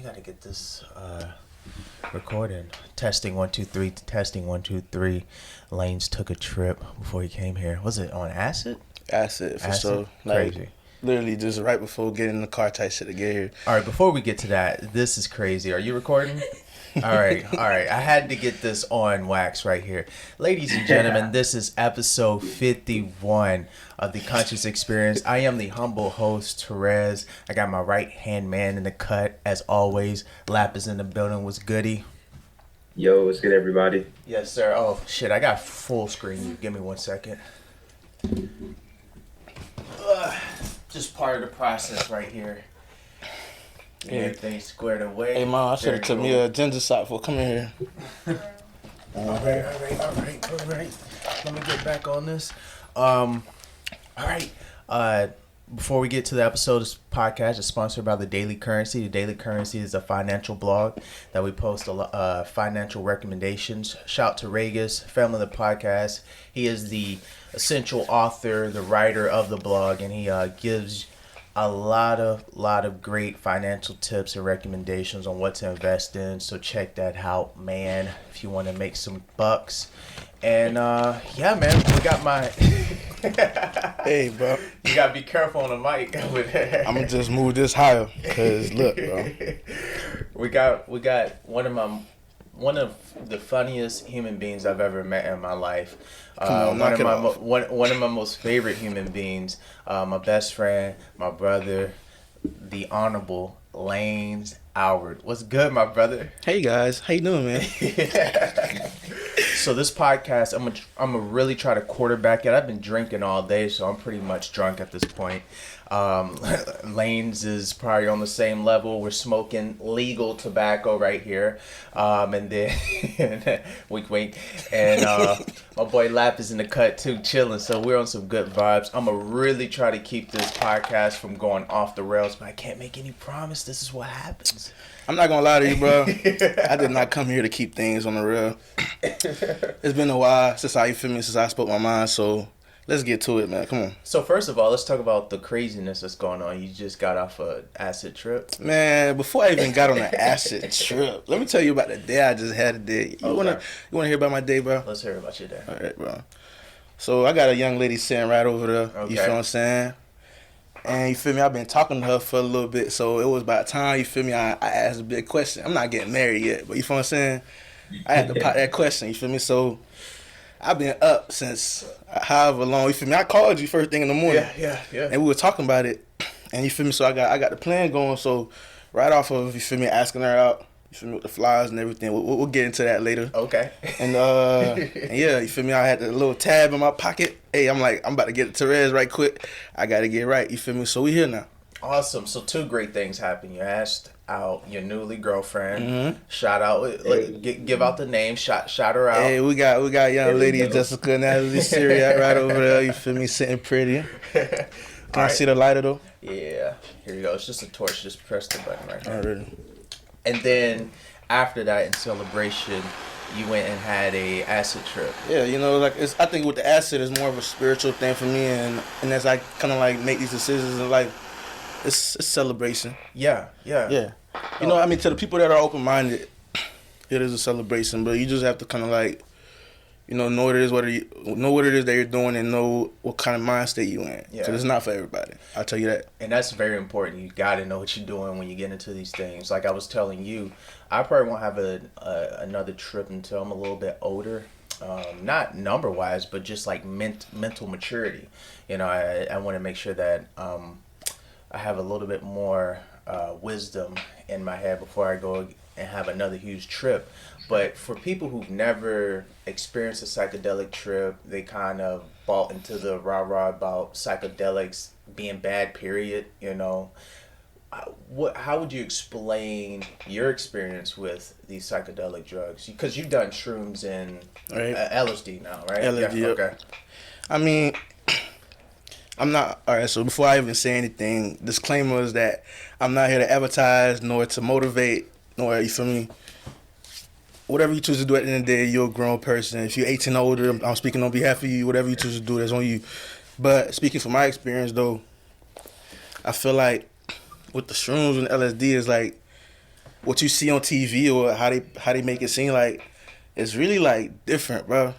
gotta get this recording. Testing 1 2 3. Testing 1 2 3. Lains took a trip before he came here. Was it on acid? Acid for sure. Crazy. Literally just right before getting in the car type shit to get here. All right, before we get to that, this is crazy. Are you recording? All right. I had to get this on wax right here. Ladies and gentlemen, this is episode 51 of The Conscious Experience. I am the humble host, Therese. I got my right-hand man in the cut, as always. Lap is in the building. What's goody? Yo, what's good, everybody? Yes, sir. Oh, shit, I got full screen. Give me 1 second. Just part of the process right here. Get everything squared away. Hey, man, I should have took me a ginger shot for coming here. All right. Let me get back on this. All right. Before we get to the episode, this podcast is sponsored by The Daily Currency. The Daily Currency is a financial blog that we post financial recommendations. Shout to Regis, family of the podcast. He is the essential author, the writer of the blog, and he gives a lot of great financial tips and recommendations on what to invest in. So check that out, man, if you want to make some bucks. And yeah, man, we got my Hey, bro, you gotta be careful on the mic with that. I'm gonna just move this higher, cause look, bro, we got one of the funniest human beings I've ever met in my life. Come on, one of my most favorite human beings, my best friend, my brother, the Honorable Lains Howard. What's good, my brother? Hey guys, how you doing, man? So this podcast, I'm gonna really try to quarterback it. I've been drinking all day, so I'm pretty much drunk at this point. Lains is probably on the same level. We're smoking legal tobacco right here, and then wink, and my boy Lap is in the cut too, chilling. So we're on some good vibes. I'm gonna really try to keep this podcast from going off the rails, but I can't make any promise. This is what happens. I'm not gonna lie to you, bro. I did not come here to keep things on the real. It's been a while since I spoke my mind, so let's get to it, man. Come on. So first of all, let's talk about the craziness that's going on. You just got off an acid trip. Man, before I even got on the acid trip, let me tell you about the day I just had today. You wanna hear about my day, bro? Let's hear about your day. All right, bro. So I got a young lady sitting right over there. Okay. You feel what I'm saying? And you feel me? I've been talking to her for a little bit, so it was about time, you feel me? I asked a big question. I'm not getting married yet, but you feel what I'm saying? I had to pop that question, you feel me? So I've been up since however long, you feel me? I called you first thing in the morning. Yeah. And we were talking about it, and you feel me? So I got the plan going, so right off of, you feel me, asking her out, you feel me, with the flyers and everything. We'll get into that later. Okay. And yeah, you feel me? I had a little tab in my pocket. Hey, I'm about to get to Therese right quick. I got to get right. You feel me? So we here now. Awesome. So two great things happened. You asked out your newly girlfriend. Mm-hmm. Shout out. Give out the name. Shout her out. Hey, we got young lady Jessica Natalie Syria right over there. You feel me? Sitting pretty. Can I see the lighter though? Yeah. Here you go. It's just a torch. Just press the button right there. Already. And then after that, in celebration, you went and had a acid trip. Yeah, you know, like I think with the acid is more of a spiritual thing for me, and as I kind of like make these decisions in life, it's celebration. Yeah. You know, I mean, to the people that are open minded, it is a celebration, but you just have to kind of like, you know what it is that you're doing, and know what kind of mind state you in. Yeah. So it's not for everybody. I'll tell you that. And that's very important. You got to know what you're doing when you get into these things. Like I was telling you, I probably won't have another trip until I'm a little bit older. Not number wise, but just like mental maturity. You know, I want to make sure that I have a little bit more wisdom in my head before I go and have another huge trip. But for people who've never experienced a psychedelic trip, they kind of bought into the rah-rah about psychedelics being bad, period, you know. How would you explain your experience with these psychedelic drugs? Because you've done shrooms and LSD now, right? LSD, yeah. Okay. I mean, I'm not... All right, so before I even say anything, disclaimer is that I'm not here to advertise, nor to motivate, nor, you feel me? Whatever you choose to do at the end of the day, you're a grown person. If you're 18 or older, I'm speaking on behalf of you. Whatever you choose to do, that's on you. But speaking from my experience, though, I feel like with the shrooms and LSD, is like what you see on TV or how they make it seem like it's really like different, bro.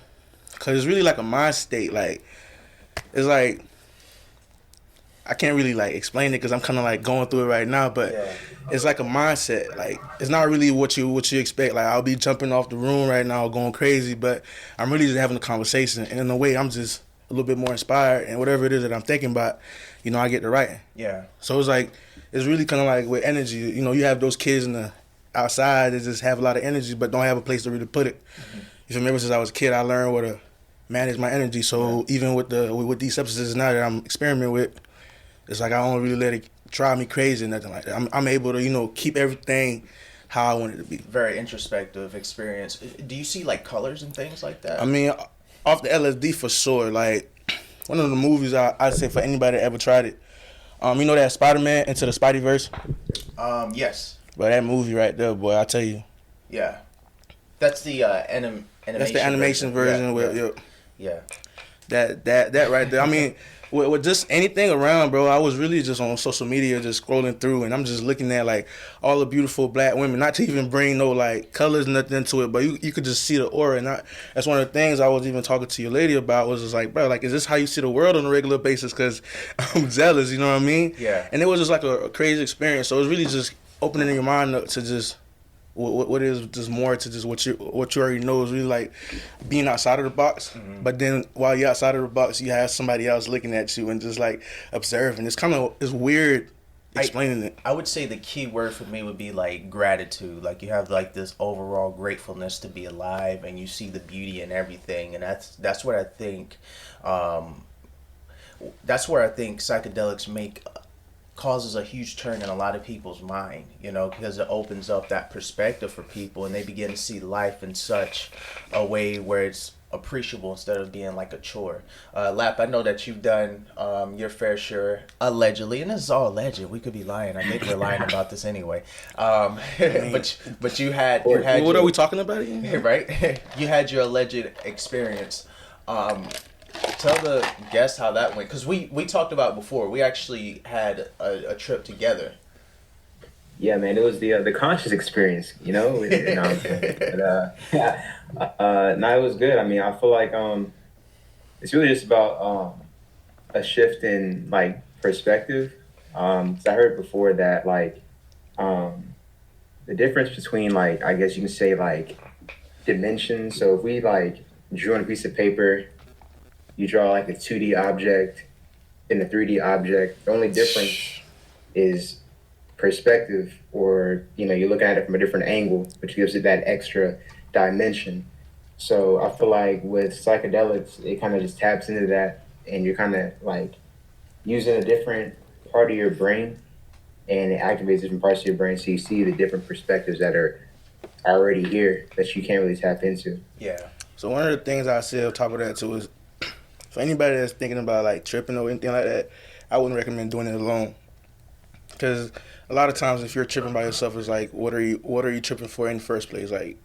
Cause it's really like a mind state. Like it's like I can't really like explain it because I'm kind of like going through it right now, but it's like a mindset. Like it's not really what you expect. Like I'll be jumping off the room right now, going crazy, but I'm really just having a conversation, and in a way, I'm just a little bit more inspired, and whatever it is that I'm thinking about, you know, I get to writing. Yeah. So it's like it's really kind of like with energy. You know, you have those kids in the outside that just have a lot of energy, but don't have a place to really put it. Mm-hmm. You feel me? Ever since I was a kid, I learned where to manage my energy. So even with these substances now that I'm experimenting with, it's like I don't really let it drive me crazy or nothing like that. I'm able to, you know, keep everything how I want it to be. Very introspective experience. Do you see like colors and things like that? I mean, off the LSD for sure. Like one of the movies I'd say for anybody that ever tried it. You know that Spider-Man Into the Spideyverse? Yes. But that movie right there, boy, I tell you. Yeah. That's the animation. That's the animation version. Yeah. That right there. I mean, with just anything around, bro, I was really just on social media just scrolling through, and I'm just looking at like all the beautiful black women, not to even bring no like colors, nothing into it, but you could just see the aura. And that's one of the things I was even talking to your lady about, was just like, bro, like, is this how you see the world on a regular basis? Because I'm jealous, you know what I mean? Yeah. And it was just like a crazy experience. So it was really just opening your mind up to just what is just more to just what you already know, is really like being outside of the box. Mm-hmm. But then while you're outside of the box, you have somebody else looking at you and just like observing. It's weird explaining it. I would say the key word for me would be like gratitude. Like you have like this overall gratefulness to be alive, and you see the beauty in everything, and that's what I think. That's where I think psychedelics causes a huge turn in a lot of people's mind, you know, because it opens up that perspective for people, and they begin to see life in such a way where it's appreciable instead of being like a chore. Lap, I know that you've done your fair share, allegedly, and this is all alleged. We could be lying. I think we're lying about this anyway. But you had what are we talking about again? Right? You had your alleged experience. Tell the guests how that went, because we talked about it before. We actually had a trip together. Yeah, man, it was the conscious experience, you know. It was good. I mean, I feel like it's really just about a shift in like perspective. So I heard before that like the difference between like, I guess you can say like dimensions. So if we like drew on a piece of paper, you draw like a 2D object and a 3D object. The only difference is perspective, or, you know, you're looking at it from a different angle, which gives it that extra dimension. So I feel like with psychedelics, it kind of just taps into that, and you're kind of like using a different part of your brain, and it activates different parts of your brain, so you see the different perspectives that are already here that you can't really tap into. Yeah. So one of the things I say on top of that too is, for anybody that's thinking about like tripping or anything like that, I wouldn't recommend doing it alone. Because a lot of times if you're tripping by yourself, it's like, what are you tripping for in the first place? Like,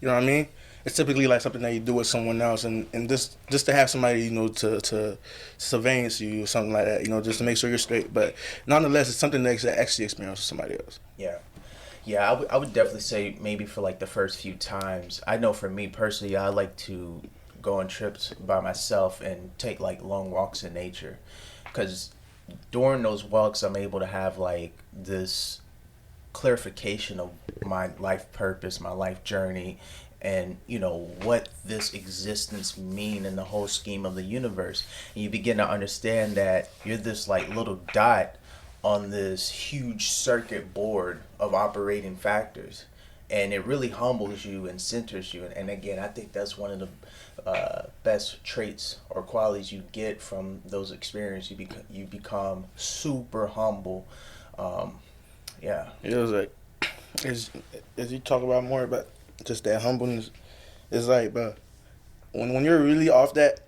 you know what I mean? It's typically like something that you do with someone else, and just to have somebody, you know, to surveillance you or something like that, you know, just to make sure you're straight. But nonetheless, it's something that you actually experience with somebody else. Yeah. Yeah, I would definitely say maybe for like the first few times. I know for me personally, I like to go on trips by myself and take like long walks in nature, because during those walks I'm able to have like this clarification of my life purpose, my life journey, and you know what this existence mean in the whole scheme of the universe. And you begin to understand that you're this like little dot on this huge circuit board of operating factors, and it really humbles you and centers you. And again, I think that's one of the best traits or qualities you get from those experiences. You become super humble. Yeah. It was like, as you talk about more about just that humbleness, it's like, bro, when you're really off that,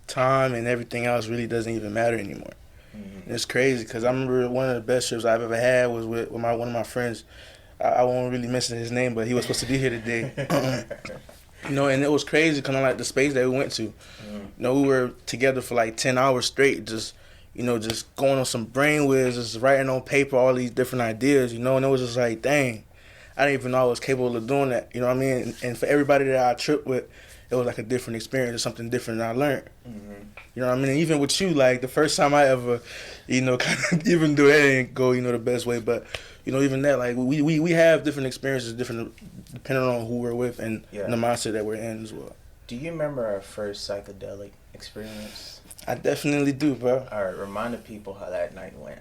time and everything else really doesn't even matter anymore. Mm-hmm. It's crazy, because I remember one of the best trips I've ever had was with one of my friends. I won't really mention his name, but he was supposed to be here today. You know, and it was crazy, kind of like the space that we went to. Mm. You know, we were together for like 10 hours straight, just, you know, just going on some brainwaves, just writing on paper all these different ideas, you know, and it was just like, dang. I didn't even know I was capable of doing that. You know what I mean? And for everybody that I tripped with, it was like a different experience or something different that I learned. Mm-hmm. You know what I mean? And even with you, like the first time I ever, kind of even though that didn't go, the best way, but even that, like we have different experiences, different depending on who we're with and the mindset that we're in as well. Do you remember our first psychedelic experience? I definitely do, bro. All right, remind the people how that night went.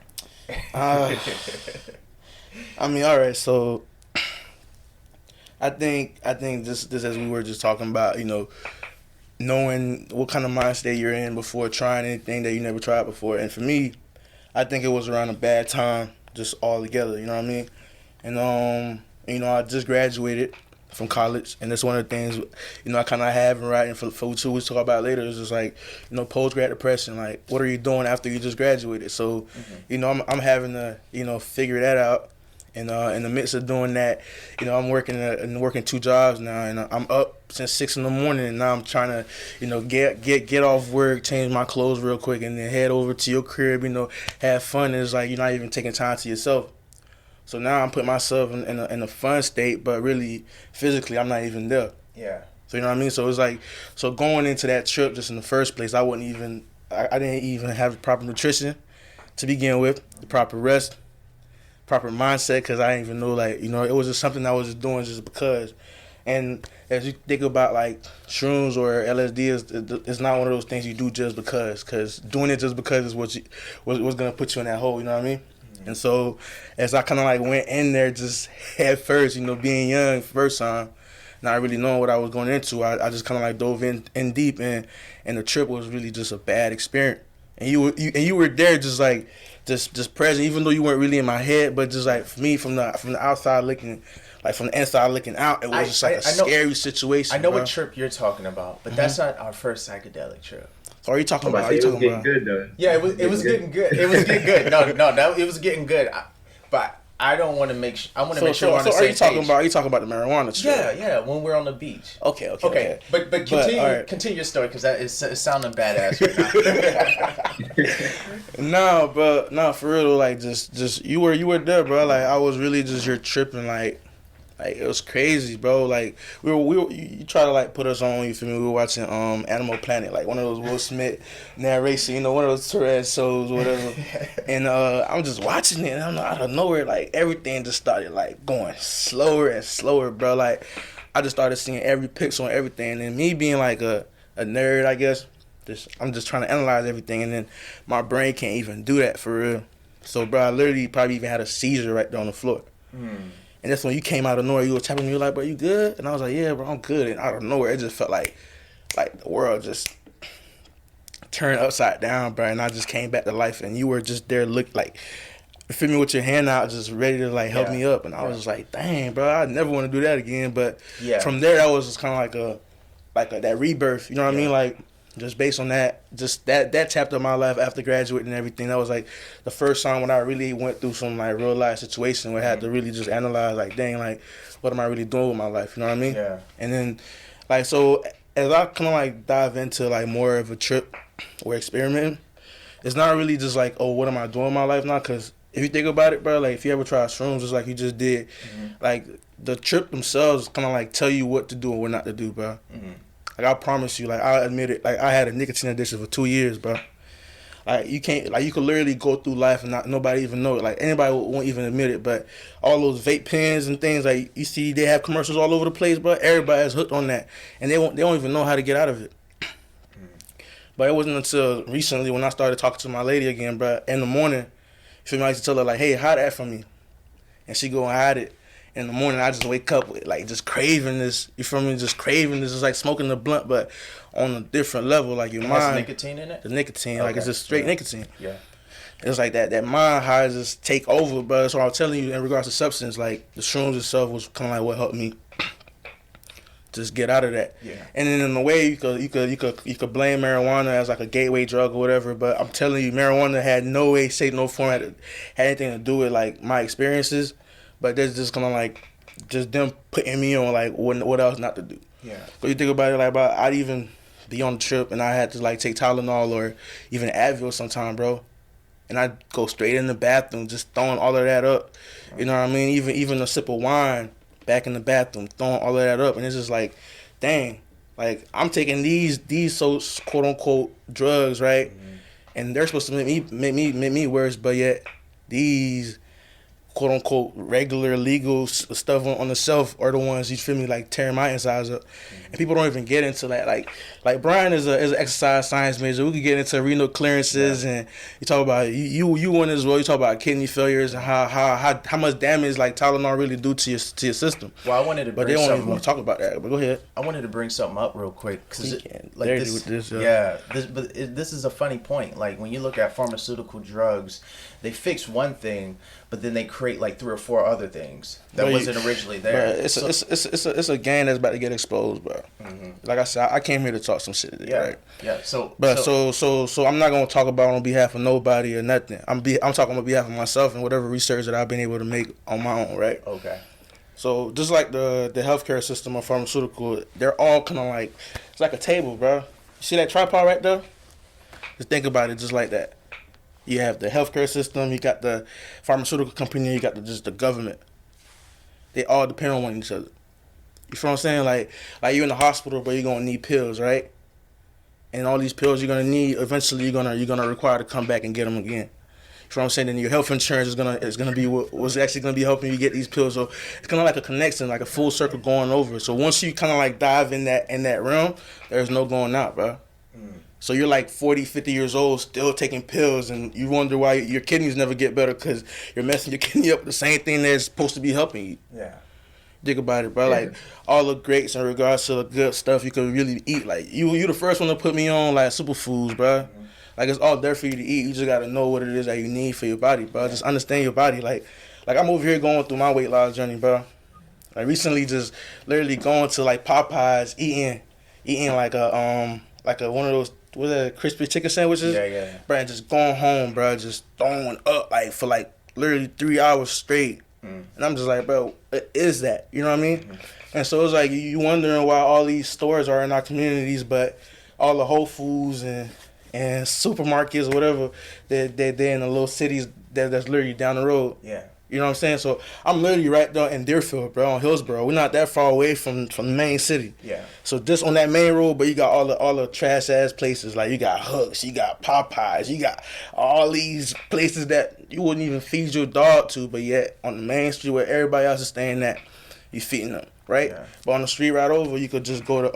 I mean, all right, so I think just as we were just talking about, knowing what kind of mind state you're in before trying anything that you never tried before. And for me, I think it was around a bad time, just all together, you know what I mean? And, I just graduated from college, and that's one of the things, I kind of have in writing for what we talk about later is just like, post-grad depression, like, what are you doing after you just graduated? So, I'm having to, figure that out. And in the midst of doing that, I'm working 2 jobs now, and I'm up since 6 in the morning, and now I'm trying to, get off work, change my clothes real quick, and then head over to your crib, have fun. And it's like you're not even taking time to yourself. So now I'm putting myself in a fun state, but really physically I'm not even there. Yeah. So you know what I mean? So it's like, so going into that trip just in the first place, I didn't even have proper nutrition to begin with, the proper rest, proper mindset, because I didn't even know, like, it was just something I was just doing just because. And as you think about like shrooms or LSD, it's not one of those things you do just because doing it just because is what's gonna put you in that hole. You know what I mean? Mm-hmm. And so as I kind of like went in there just head first, being young first time, not really knowing what I was going into, I just kind of like dove in deep, and the trip was really just a bad experience. And you were there just like. Just present, even though you weren't really in my head, but just like for me, from the outside looking, like from the inside looking out, it was just like a scary situation. I know what trip you're talking about, but that's not our first psychedelic trip. So are you talking about? It was getting good though. Yeah, it was getting good. It was getting good. No, it was getting good. But I don't want to make. I want to make sure we're on the same page. Are you talking about the marijuana trip? Yeah. When we're on the beach. Okay. But continue your story, because it's sounding badass right now. No, for real. Like just you were there, bro. Like I was really just you're tripping. Like it was crazy, bro. Like we were you try to like put us on. You feel me? We were watching Animal Planet, like one of those Will Smith narration, one of those Tourette shows, whatever. And I'm just watching it, and I'm out of nowhere, like everything just started like going slower and slower, bro. Like I just started seeing every pixel and everything, and me being like a nerd, I guess. I'm just trying to analyze everything, and then my brain can't even do that for real. So, bro, I literally probably even had a seizure right there on the floor. And that's when you came out of nowhere. You were tapping me, you were like, bro, you good? And I was like, yeah, bro, I'm good. And out of nowhere, it just felt like the world just turned upside down, bro. And I just came back to life. And you were just there, look like, you feel me, with your hand out, just ready to like help me up. And I was just like, dang, bro, I never want to do that again. But from there, that was just kind of like that rebirth. You know what I mean? Like, just based on that, just that chapter of my life after graduating and everything, that was like the first time when I really went through some like real life situation where I had to really just analyze, like, dang, like, what am I really doing with my life? You know what I mean? Yeah. And then, like, so as I kind of like dive into like more of a trip or experiment, it's not really just like, oh, what am I doing in my life now? Because if you think about it, bro, like if you ever try shrooms, just like you just did, like the trip themselves kind of like tell you what to do and what not to do, bro. Like I promise you, like I admit it, like I had a nicotine addiction for 2 years, bro. Like you can't, like you could literally go through life and nobody even know it. Like anybody won't even admit it. But all those vape pens and things, like you see, they have commercials all over the place, bro. Everybody's hooked on that, and they don't even know how to get out of it. But it wasn't until recently when I started talking to my lady again, bro. In the morning, you feel me? I used to tell her like, "Hey, hide that from me," and she go and hide it. In the morning, I just wake up with like just craving this. You feel me? Just craving this. It's like smoking the blunt, but on a different level. Like your mind. Has nicotine in it? The nicotine, like it's just straight nicotine. Yeah. It's like that mind high just take over. But that's what I'm telling you in regards to substance. Like the shrooms itself was kind of like what helped me just get out of that. Yeah. And then in a way, you could blame marijuana as like a gateway drug or whatever. But I'm telling you, marijuana had no way, shape, no form had anything to do with like my experiences. But that's just kind of like just them putting me on like what else not to do. Yeah. But you think about it, like I'd even be on the trip and I had to like take Tylenol or even Advil sometime, bro. And I'd go straight in the bathroom, just throwing all of that up. You know what I mean? Even a sip of wine back in the bathroom, throwing all of that up, and it's just like, dang, like I'm taking these so quote unquote drugs, right? And they're supposed to make me worse, but yet these quote unquote regular legal stuff on the shelf are the ones, you feel me, like tearing my insides up. And people don't even get into that. Like Brian is an exercise science major. We could get into renal clearances, and you talk about you win as well. You talk about kidney failures and how much damage like Tylenol really do to your system. Well, I wanted to, but they don't even want to talk about that. But go ahead. I wanted to bring something up real quick because like this is a funny point. Like when you look at pharmaceutical drugs, they fix one thing, but then they create like 3 or 4 other things that wasn't originally there. Bro, it's a game that's about to get exposed, bro. Like I said, I came here to talk some shit today, right? Yeah. So I'm not gonna talk about on behalf of nobody or nothing. I'm talking on behalf of myself and whatever research that I've been able to make on my own, right? Okay. So just like the healthcare system or pharmaceutical, they're all kind of like, it's like a table, bro. You see that tripod right there? Just think about it just like that. You have the healthcare system, you got the pharmaceutical company, you got just the government. They all depend on one each other. You feel what I'm saying? Like you're in the hospital, but you're gonna need pills, right? And all these pills you're gonna need, eventually you're gonna require to come back and get them again. You feel what I'm saying? And your health insurance is gonna be what's actually gonna be helping you get these pills. So it's kind of like a connection, like a full circle going over. So once you kind of like dive in that realm, there's no going out, bro. So you're like 40, 50 years old, still taking pills, and you wonder why your kidneys never get better because you're messing your kidney up with the same thing that's supposed to be helping you. Yeah. Think about it, bro. Yeah. Like all the greats in regards to the good stuff you could really eat. Like you the first one to put me on like superfoods, bro. Like it's all there for you to eat. You just gotta know what it is that you need for your body, bro. Just understand your body. Like I'm over here going through my weight loss journey, bro. Like recently, just literally going to like Popeyes, eating like a one of those, what's that, crispy chicken sandwiches? Yeah. Bro, and just going home, bro, just throwing up like for like literally 3 hours straight. And I'm just like, bro, what is that? You know what I mean? And so it's like you wondering why all these stores are in our communities, but all the Whole Foods and supermarkets or whatever, they're in the little cities that's literally down the road. Yeah. You know what I'm saying? So I'm literally right there in Deerfield, bro, on Hillsborough. We're not that far away from the main city. Yeah. So just on that main road, but you got all the trash ass places. Like you got Hooks, you got Popeyes, you got all these places that you wouldn't even feed your dog to, but yet on the main street where everybody else is staying at, you feeding them, right? Yeah. But on the street right over, you could just go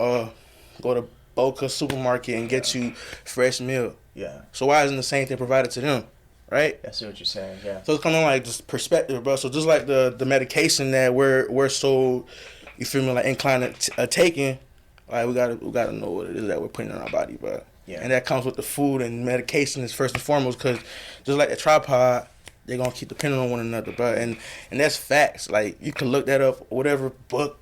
to Boca supermarket and get you fresh meal. Yeah. So why isn't the same thing provided to them? Right? I see what you're saying, yeah. So it's kind of like just perspective, bro. So just like the medication that we're so, you feel me, like inclined to taking, like we gotta know what it is that we're putting in our body, bro. Yeah. And that comes with the food and medication is first and foremost, because just like the tripod, they're gonna keep depending on one another, bro. And that's facts. Like you can look that up, whatever book,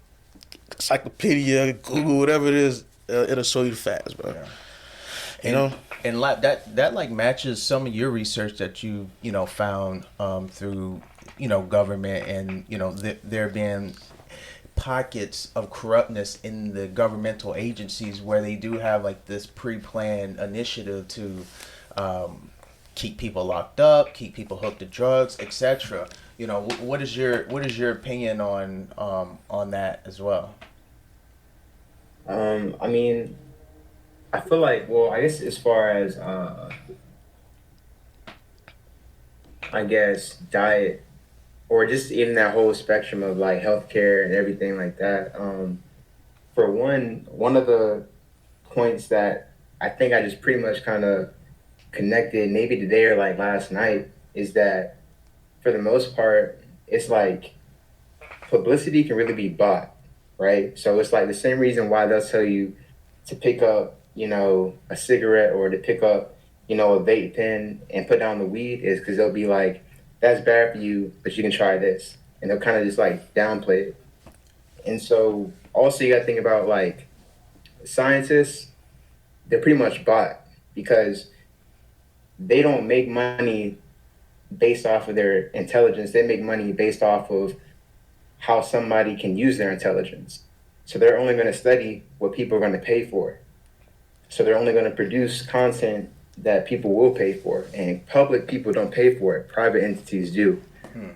encyclopedia, Google, whatever it is, it'll show you the facts, bro. Yeah. You know. And like that like matches some of your research that you found through government and there being pockets of corruptness in the governmental agencies where they do have like this pre-planned initiative to keep people locked up, keep people hooked to drugs, etc. What is your opinion on that as well? I mean, I feel like, well, I guess as far as, I guess, diet, or just even that whole spectrum of, like, healthcare and everything like that, for one of the points that I think I just pretty much kind of connected, maybe today or, like, last night, is that, for the most part, it's like, publicity can really be bought, right? So it's like the same reason why they'll tell you to pick up a cigarette or to pick up, a vape pen and put down the weed is because they'll be like, that's bad for you, but you can try this. And they'll kind of just like downplay it. And so also you got to think about like scientists, they're pretty much bought because they don't make money based off of their intelligence. They make money based off of how somebody can use their intelligence. So they're only going to study what people are going to pay for. So they're only going to produce content that people will pay for. And public people don't pay for it. Private entities do,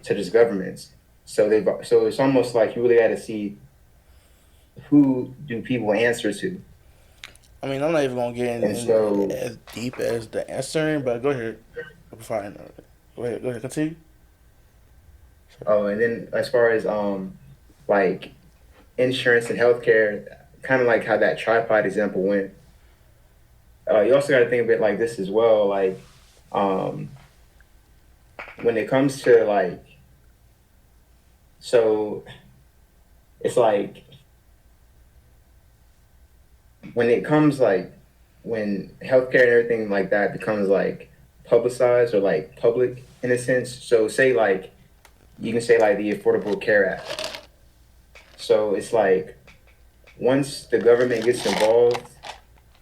such as governments. So it's almost like you really got to see who do people answer to. I mean, I'm not even gonna get And in so, as deep as the answering, but go ahead. Before I know it. Go ahead, continue. oh, and then as far as like insurance and healthcare, kind of like how that tripod example went. You also got to think of it like this as well. Like, um, when it comes to like, so it's like when it comes like when healthcare and everything like that becomes like publicized or like public in a sense. So say like you can say like the Affordable Care Act. So it's like once the government gets involved,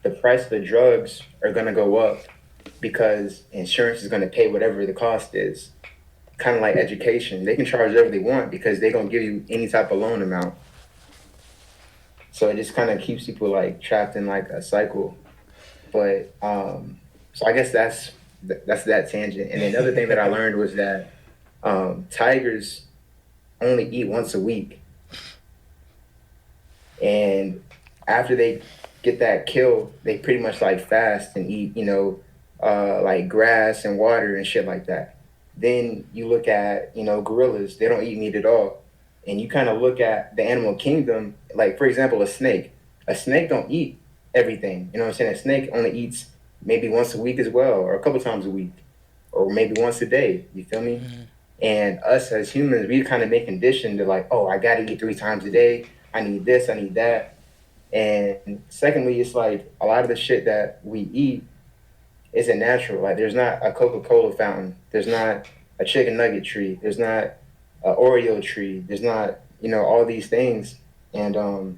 the price of the drugs are going to go up because insurance is going to pay whatever the cost is. Kind of like education, they can charge whatever they want because they're going to give you any type of loan amount. So it just kind of keeps people like trapped in like a cycle. But so I guess that's that tangent. And another thing that I learned was that tigers only eat once a week, and after they get that kill, they pretty much like fast and eat, like grass and water and shit like that. Then you look at, gorillas, they don't eat meat at all. And you kind of look at the animal kingdom, like for example, a snake. A snake don't eat everything. You know what I'm saying? A snake only eats maybe once a week as well, or a couple times a week, or maybe once a day. You feel me? Mm-hmm. And us as humans, we kind of been conditioned to like, oh, I gotta eat 3 times a day. I need this, I need that. And secondly, it's like a lot of the shit that we eat isn't natural. Like there's not a Coca-Cola fountain. There's not a chicken nugget tree. There's not an Oreo tree. There's not, all these things. And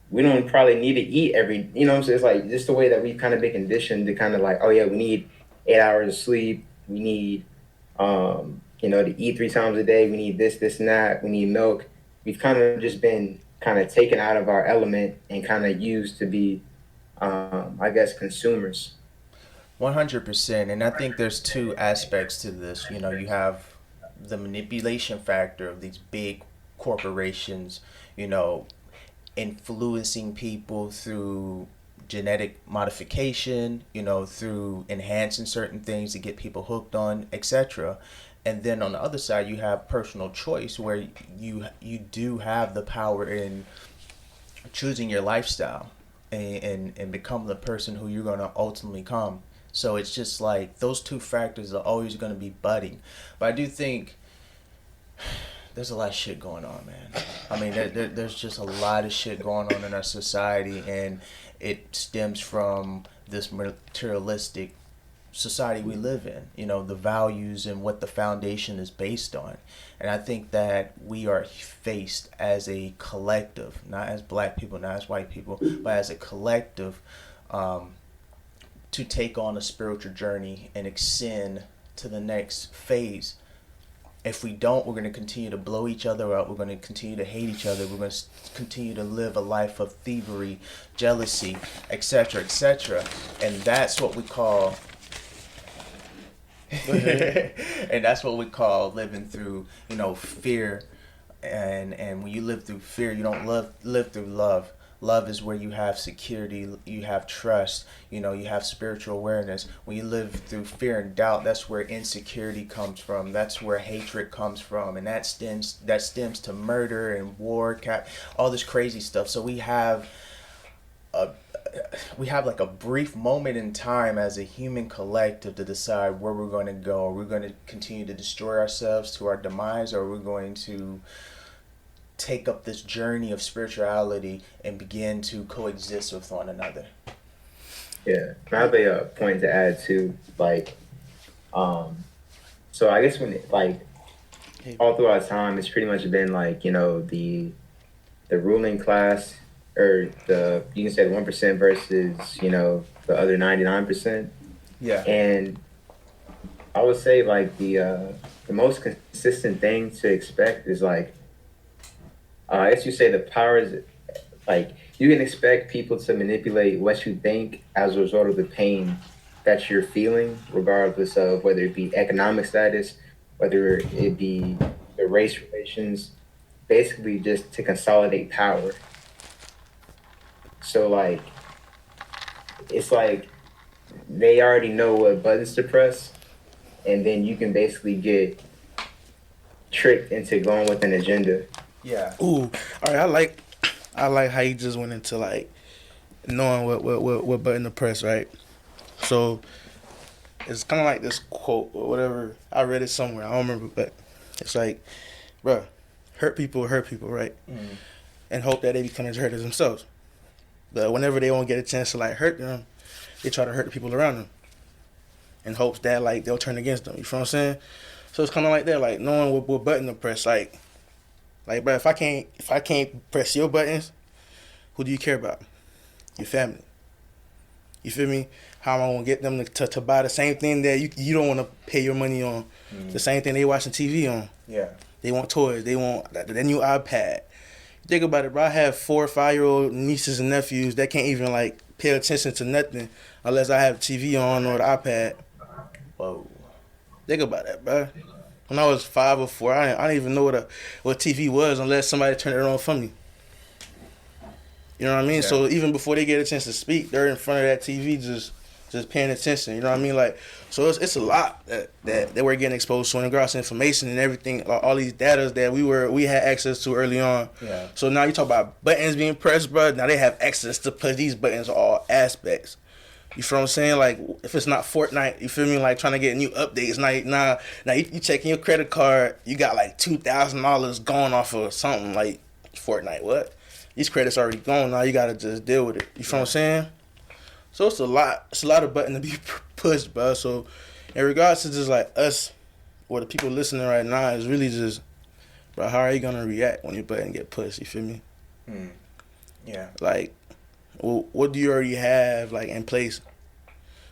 we don't probably need to eat every, what I'm saying? It's like just the way that we've kind of been conditioned to kind of like, oh yeah, we need 8 hours of sleep. We need, to eat 3 times a day. We need this, and that. We need milk. We've kind of just been kind of taken out of our element and kind of used to be, I guess, consumers. 100%. And I think there's two aspects to this. You have the manipulation factor of these big corporations, you know, influencing people through genetic modification, through enhancing certain things to get people hooked on, etc. And then on the other side, you have personal choice where you do have the power in choosing your lifestyle and become the person who you're going to ultimately become. So it's just like those two factors are always going to be budding. But I do think there's a lot of shit going on, man. I mean, there's just a lot of shit going on in our society, and it stems from this materialistic society we live in, the values and what the foundation is based on. And I think that we are faced as a collective, not as black people, not as white people, but as a collective, to take on a spiritual journey and ascend to the next phase. If we don't, we're going to continue to blow each other up. We're going to continue to hate each other. We're going to continue to live a life of thievery, jealousy, etc., etc. And that's what we call and that's what we call living through, fear. And when you live through fear, you don't live through love. Love is where you have security, you have trust, you have spiritual awareness. When you live through fear and doubt, that's where insecurity comes from. That's where hatred comes from, and that stems to murder and war, all this crazy stuff. So we have like a brief moment in time as a human collective to decide where we're going to go. Are we going to continue to destroy ourselves to our demise, or are we going to take up this journey of spirituality and begin to coexist with one another? Yeah, I have a point to add too. Like, so I guess when like all throughout time, it's pretty much been like the ruling class, or you can say the 1% versus the other 99%. Yeah. And I would say like the most consistent thing to expect is like, as you say, the power is like you can expect people to manipulate what you think as a result of the pain that you're feeling, regardless of whether it be economic status, whether it be the race relations, basically just to consolidate power. So like it's like they already know what buttons to press, and then you can basically get tricked into going with an agenda. Yeah. Ooh, all right. I like how you just went into like knowing what button to press, right? So it's kind of like this quote or whatever. I read it somewhere. I don't remember, but it's like, bruh, hurt people, right? Mm. And hope that they become as hurt as themselves. But whenever they won't get a chance to like hurt them, they try to hurt the people around them, in hopes that like they'll turn against them. You feel what I'm saying? So it's kind of like that, like knowing what button to press. Like, bro, if I can't press your buttons, who do you care about? Your family. You feel me? How am I gonna get them to buy the same thing that you don't want to pay your money on? Mm. The same thing they watching TV on. Yeah. They want toys. They want the new iPad. Think about it, bro. I have 4 or 5-year-old nieces and nephews that can't even like pay attention to nothing unless I have TV on or the iPad. Whoa. Think about that, bro. When I was 5 or 4, I didn't even know what TV was unless somebody turned it on for me. You know what I mean? Yeah. So even before they get a chance to speak, they're in front of that TV just paying attention. You know what I mean? Like, so it's a lot that we're getting exposed to in regards to information and everything, all these data that we had access to early on. Yeah. So now you talk about buttons being pressed, bro. Now they have access to put these buttons on all aspects. You feel what I'm saying? Like, if it's not Fortnite, you feel me? Like, trying to get new updates. Now you checking your credit card, you got like $2,000 going off of something like Fortnite. What? These credits already gone. Now you gotta just deal with it. You feel what I'm saying? So it's a lot. It's a lot of button to be pushed, bro. So in regards to just like us, or the people listening right now, is really just, bro, how are you gonna react when your button get pushed? You feel me? Mm. Yeah. Like, well, what do you already have like in place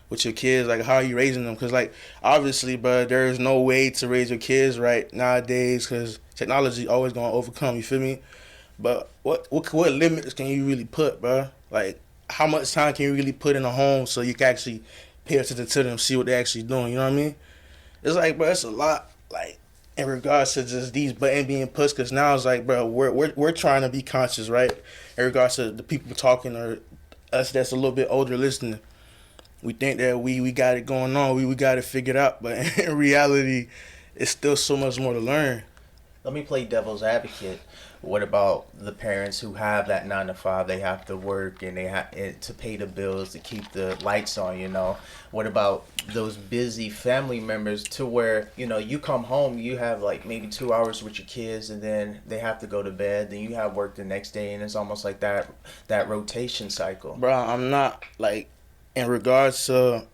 with your kids? Like, how are you raising them? Because like obviously, bro, there is no way to raise your kids right nowadays because technology always gonna overcome. You feel me? But what limits can you really put, bro? Like, how much time can you really put in a home so you can actually pay attention to them, see what they're actually doing? You know what I mean? It's like, bro, it's a lot, like, in regards to just these buttons being pushed. Because now it's like, bro, we're trying to be conscious, right? In regards to the people talking or us that's a little bit older listening. We think that we got it going on, we got it figured out. But in reality, it's still so much more to learn. Let me play devil's advocate. What about the parents who have that 9 to 5? They have to work and they have to pay the bills, to keep the lights on, you know. What about those busy family members to where, you know, you come home, you have like maybe 2 hours with your kids and then they have to go to bed, then you have work the next day, and it's almost like that rotation cycle. Bro, I'm not like, in regards to,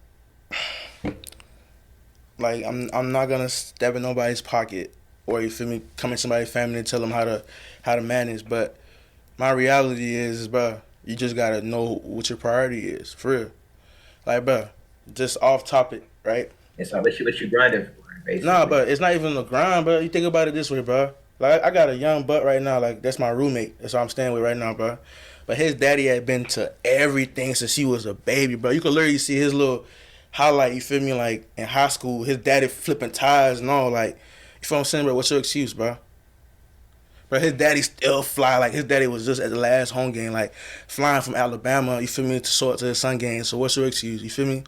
like, I'm not gonna step in nobody's pocket or, you feel me, come in somebody's family and tell them how to manage. But my reality is, bro, you just gotta know what your priority is, for real. Like, bro, just off topic, right? It's not what you grinding for, basically. Nah, but it's not even a grind, bro. You think about it this way, bro. Like, I got a young butt right now. Like, that's my roommate. That's what I'm staying with right now, bro. But his daddy had been to everything since he was a baby, bro. You could literally see his little highlight, you feel me, like, in high school. His daddy flipping tires and all, like, you feel what I'm saying, bro? What's your excuse, bro? Bro, his daddy still fly. Like, his daddy was just at the last home game, like, flying from Alabama, you feel me, to show up to his son game. So what's your excuse, you feel me?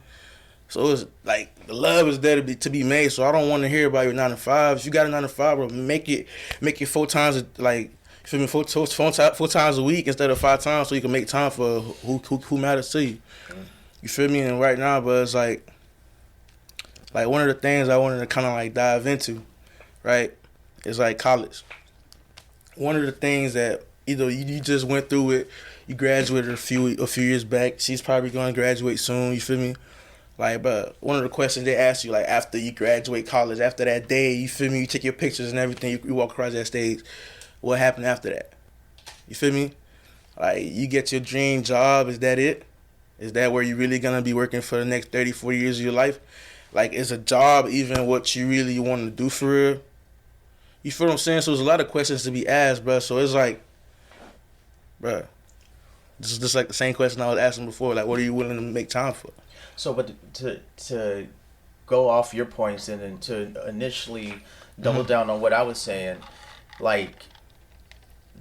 So it's like, the love is there to be made. So I don't want to hear about your 9 to 5. If you got a 9 to 5, bro, make it 4 times, like, you feel me, 4 times a week instead of 5 times, so you can make time for who matters to you. You feel me? And right now, but it's like one of the things I wanted to kind of like dive into, right, is like college. One of the things that either you just went through it, you graduated a few years back. She's probably going to graduate soon. You feel me? Like, but one of the questions they ask you, like, after you graduate college, after that day, you feel me? You take your pictures and everything. You walk across that stage. What happened after that? You feel me? Like, you get your dream job. Is that it? Is that where you're really going to be working for the next 30, 40 years of your life? Like, is a job even what you really want to do for real? You feel what I'm saying? So there's a lot of questions to be asked, bro. So it's like, bro, this is just like the same question I was asking before. Like, what are you willing to make time for? So, but to go off your points and then to initially double down on what I was saying, like,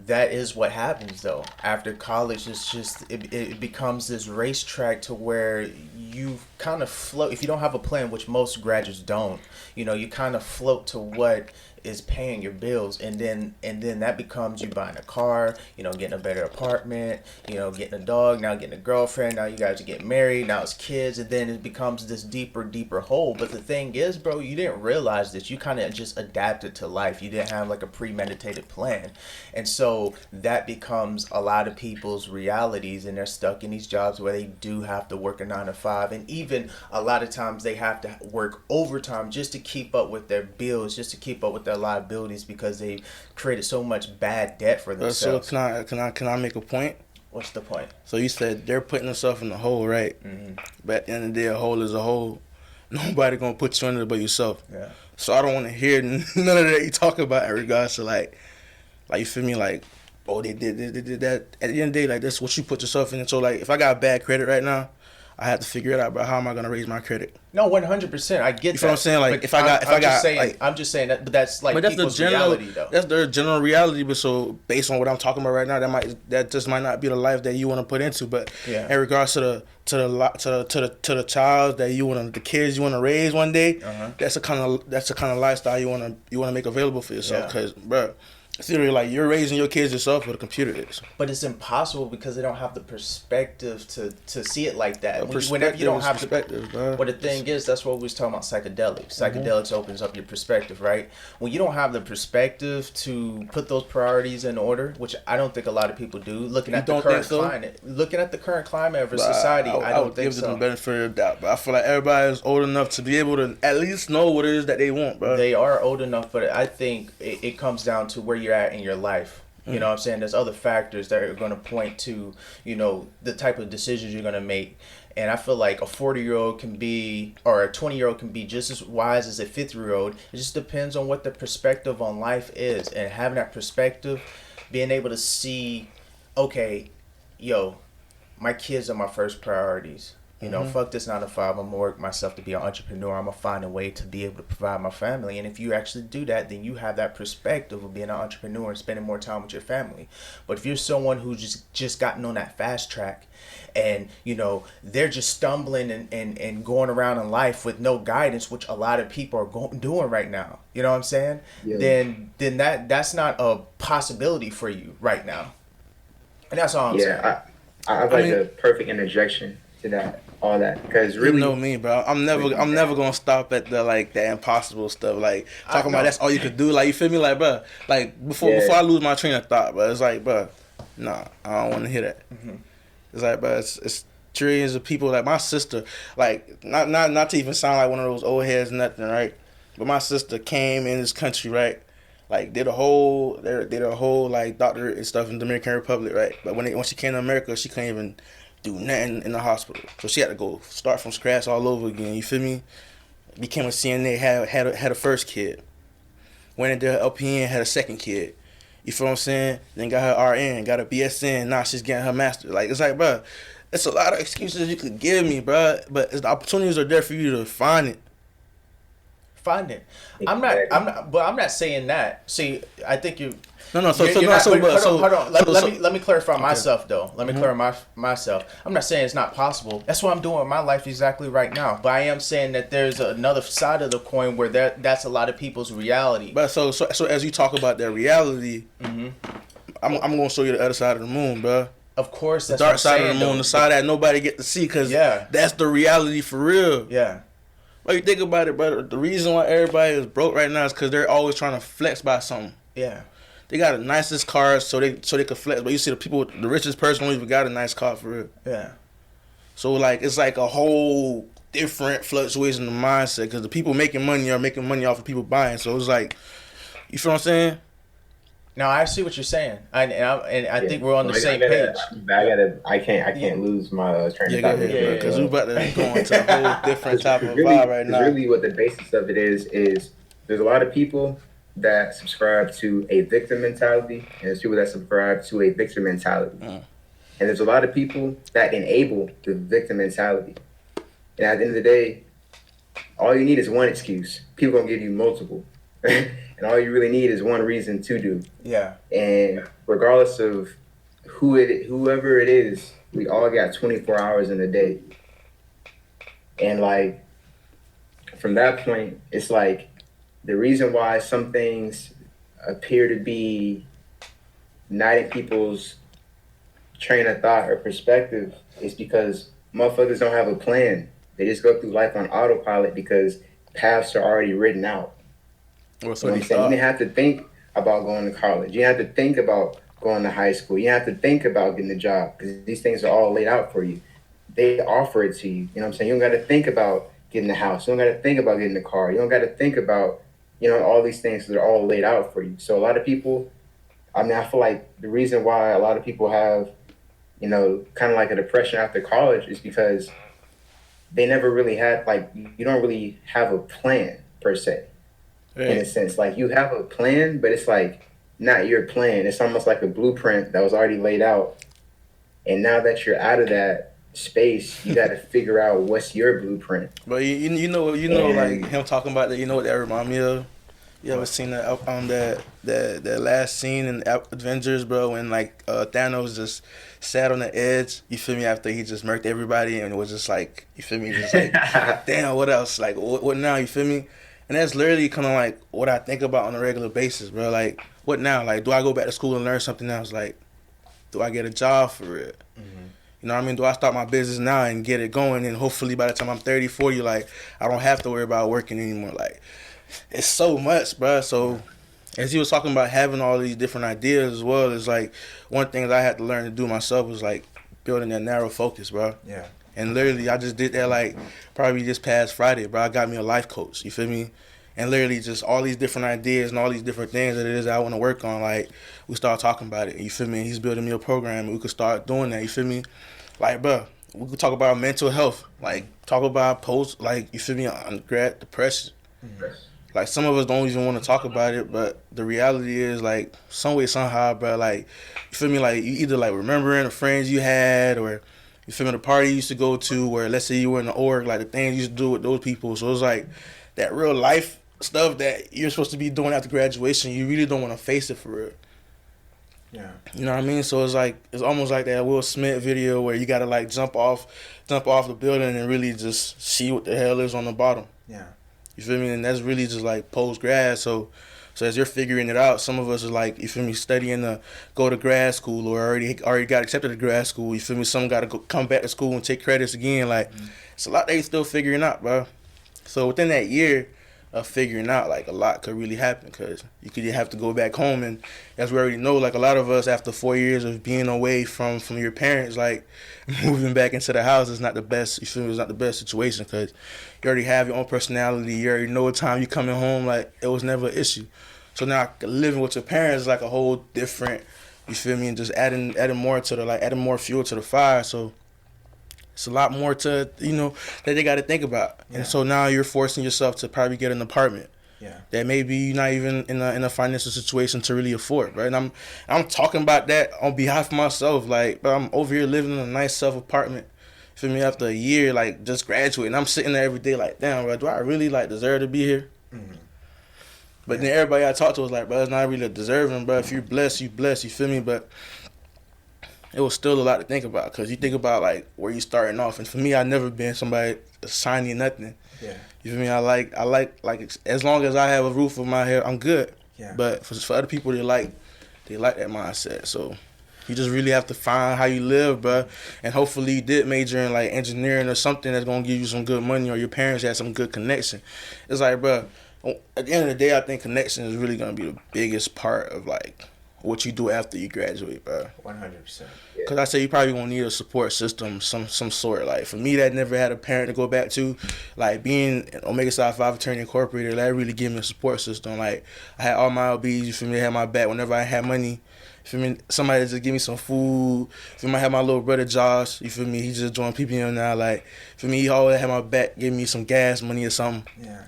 that is what happens though. After college, it's just it becomes this racetrack to where you kind of float. If you don't have a plan, which most graduates don't, you kind of float to what is paying your bills, and then that becomes you buying a car, getting a better apartment, getting a dog, now getting a girlfriend, now you guys are getting married, now it's kids, and then it becomes this deeper hole. But the thing is, bro, you didn't realize this. You kind of just adapted to life. You didn't have like a premeditated plan, and so that becomes a lot of people's realities, and they're stuck in these jobs where they do have to work a 9 to 5, and even a lot of times they have to work overtime just to keep up with their bills, just to keep up with their liabilities, because they created so much bad debt for themselves. So can I make a point? What's the point? So you said they're putting themselves in a hole, right? Mm-hmm. But at the end of the day, a hole is a hole. Nobody gonna put you under it but yourself. Yeah. So I don't want to hear none of that you talk about in regards to like you feel me, like, oh, they did that. At the end of the day, like, that's what you put yourself in. So like, if I got bad credit right now, I have to figure it out, bro. How am I gonna raise my credit? No, 100%. I get that. You feel what I'm saying? Like, I'm just saying that, but that's like people's reality, though. That's their general reality. But so based on what I'm talking about right now, that just might not be the life that you want to put into. But in regards to the child that you want, the kids you want to raise one day, that's the kind of lifestyle you want to make available for yourself. Because, bro, it's literally like you're raising your kids yourself, but a computer is. But it's impossible because they don't have the perspective to see it like that. Whenever you don't have perspective, bro. But the thing is, that's what we was talking about, psychedelics. Psychedelics opens up your perspective, right? When you don't have the perspective to put those priorities in order, which I don't think a lot of people do, looking at the current climate of society, I don't think so. Give them the benefit of the doubt, but I feel like everybody is old enough to be able to at least know what it is that they want, bro. They are old enough, but I think it comes down to where you're at in your life. You know what I'm saying? There's other factors that are going to point to, the type of decisions you're going to make. And I feel like a 40-year-old can be, or a 20-year-old can be just as wise as a 50-year-old. It just depends on what the perspective on life is. And having that perspective, being able to see, okay, my kids are my first priorities. Fuck this 9 to 5. I'm gonna work myself to be an entrepreneur. I'm gonna find a way to be able to provide my family. And if you actually do that, then you have that perspective of being an entrepreneur and spending more time with your family. But if you're someone who's just gotten on that fast track, and they're just stumbling and going around in life with no guidance, which a lot of people are doing right now. You know what I'm saying? Yeah. Then that's not a possibility for you right now. And that's all I'm saying. I like the perfect interjection to that. All that, because really, you know me, bro. I'm never gonna stop at the impossible stuff. Like talking about that's all you could do. Like, you feel me, like, bro. Like before I lose my train of thought, but it's like, bro, nah, I don't want to hear that. Mm-hmm. It's like, bro, it's trillions of people. Like my sister, like not to even sound like one of those old heads, nothing, right? But my sister came in this country, right? Like did a whole like doctorate and stuff in the Dominican Republic, right? But when she came to America, she couldn't even do nothing in the hospital, so she had to go start from scratch all over again. You feel me? Became a CNA, had a first kid, went into her LPN, had a second kid. You feel what I'm saying? Then got her RN, got a BSN. Now she's getting her master. Like, it's like, bro, it's a lot of excuses you could give me, bro. But the opportunities are there for you to find it. Find it. I'm not saying that. See, I think you. No. Hold on. Let me clarify myself though. Let me clarify myself. I'm not saying it's not possible. That's what I'm doing in my life exactly right now. But I am saying that there's another side of the coin where that's a lot of people's reality. But so as you talk about their reality, I'm gonna show you the other side of the moon, bro. Of course, that's the dark side of the moon, the side that nobody get to see, because that's the reality for real. Yeah. Like, you think about it, brother. The reason why everybody is broke right now is because they're always trying to flex by something. Yeah. They got the nicest cars so they could flex, but you see the richest person don't even got a nice car for real. Yeah. So like it's like a whole different fluctuation in the mindset, because the people making money are making money off of people buying. So it's like, you feel what I'm saying? No, I see what you're saying, I think we're on the same page. I can't lose my train of thought. Because we're about to go into a whole different type of vibe right now. Really, what the basis of it is there's a lot of people that subscribe to a victim mentality, and there's people that subscribe to a victim mentality. And there's a lot of people that enable the victim mentality. And at the end of the day, all you need is one excuse. People gonna give you multiple, and all you really need is one reason to do. Yeah. And regardless of whoever it is, we all got 24 hours in a day. And like from that point, it's like the reason why some things appear to be not in people's train of thought or perspective is because motherfuckers don't have a plan. They just go through life on autopilot because paths are already written out. What's You know what I'm saying? You didn't have to think about going to college. You didn't have to think about going to high school. You didn't have to think about getting a job because these things are all laid out for you. They offer it to you. You know what I'm saying? You don't got to think about getting a house. You don't got to think about getting a car. You don't got to think about, all these things that are all laid out for you. So a lot of people, I feel like the reason why a lot of people have, kind of like a depression after college is because they never really had, like, you don't really have a plan per se. Right. In a sense, like you have a plan, but it's like not your plan. It's almost like a blueprint that was already laid out. And now that you're out of that space, you got to figure out what's your blueprint. But you know, like him talking about that. You know what that remind me of? You ever seen that last scene in Avengers, bro? When like Thanos just sat on the edge. You feel me? After he just murked everybody and it was just like, you feel me? Just like, damn, what else? Like, what now? You feel me? And that's literally kind of like what I think about on a regular basis, bro. Like, what now? Like, do I go back to school and learn something else? Like, do I get a job for it? Mm-hmm. You know what I mean? Do I start my business now and get it going? And hopefully by the time I'm 30, 40, like, I don't have to worry about working anymore. Like, it's so much, bro. So, as he was talking about having all these different ideas as well, it's like one thing that I had to learn to do myself was like building that narrow focus, bro. Yeah. And literally, I just did that like probably this past Friday, bro. I got me a life coach, you feel me? And literally just all these different ideas and all these different things that it is that I want to work on, like, we start talking about it, you feel me? He's building me a program and we could start doing that, you feel me? Like, bro, we could talk about mental health, like, talk about you feel me, undergrad depression. Mm-hmm. Like, some of us don't even want to talk about it, but the reality is, like, some way, somehow, bro, like, you feel me, like, you either, like, remembering the friends you had or, you feel me, the party you used to go to where, let's say you were in the org, like, the things you used to do with those people. So it's, like, that real life stuff that you're supposed to be doing after graduation, you really don't want to face it for real. Yeah. You know what I mean? So it's, like, it's almost like that Will Smith video where you got to, like, jump off the building and really just see what the hell is on the bottom. Yeah. You feel me? And that's really just like post-grad. So as you're figuring it out, some of us are like, you feel me, studying to go to grad school or already got accepted to grad school. You feel me? Some got to come back to school and take credits again. Like, it's a lot they still figuring out, bro. So within that year of figuring out, like, a lot could really happen because you could have to go back home. And as we already know, like, a lot of us, after 4 years of being away from your parents, like, moving back into the house is not the best, you feel me, it's not the best situation because you already have your own personality. You already know what time you coming home. Like, it was never an issue. So now living with your parents is like a whole different, you feel me, and just adding more to adding more fuel to the fire. So it's a lot more to, that they got to think about. Yeah. And so now you're forcing yourself to probably get an apartment. Yeah. That maybe you're not even in a financial situation to really afford, right? And I'm talking about that on behalf of myself. Like, but I'm over here living in a nice self apartment. Feel me? After a year, like, just graduating, I'm sitting there every day, like, damn, bro, do I really like deserve to be here? Mm-hmm. But then everybody I talked to was like, bro, it's not really deserving, bro. If you're blessed, you blessed. You feel me? But it was still a lot to think about because you think about like where you starting off. And for me, I've never been somebody shiny or nothing. Yeah. You feel me? I like as long as I have a roof over my head, I'm good. Yeah. But for other people, they like that mindset. So you just really have to find how you live, bro. And hopefully you did major in like engineering or something that's gonna give you some good money, or your parents had some good connection. It's like, bro, at the end of the day, I think connection is really gonna be the biggest part of like what you do after you graduate, bro. 100%. Because I say you probably gonna need a support system, some sort. Like for me, that never had a parent to go back to. Like being an Omega Psi Phi Fraternity Incorporated, that really gave me a support system. Like I had all my LBs, you feel me? They had my back whenever I had money. You feel me? Somebody just give me some food. You feel me? I had my little brother Josh. You feel me? He just joined PPM now. Like for me, he always had my back, gave me some gas money or something. Yeah.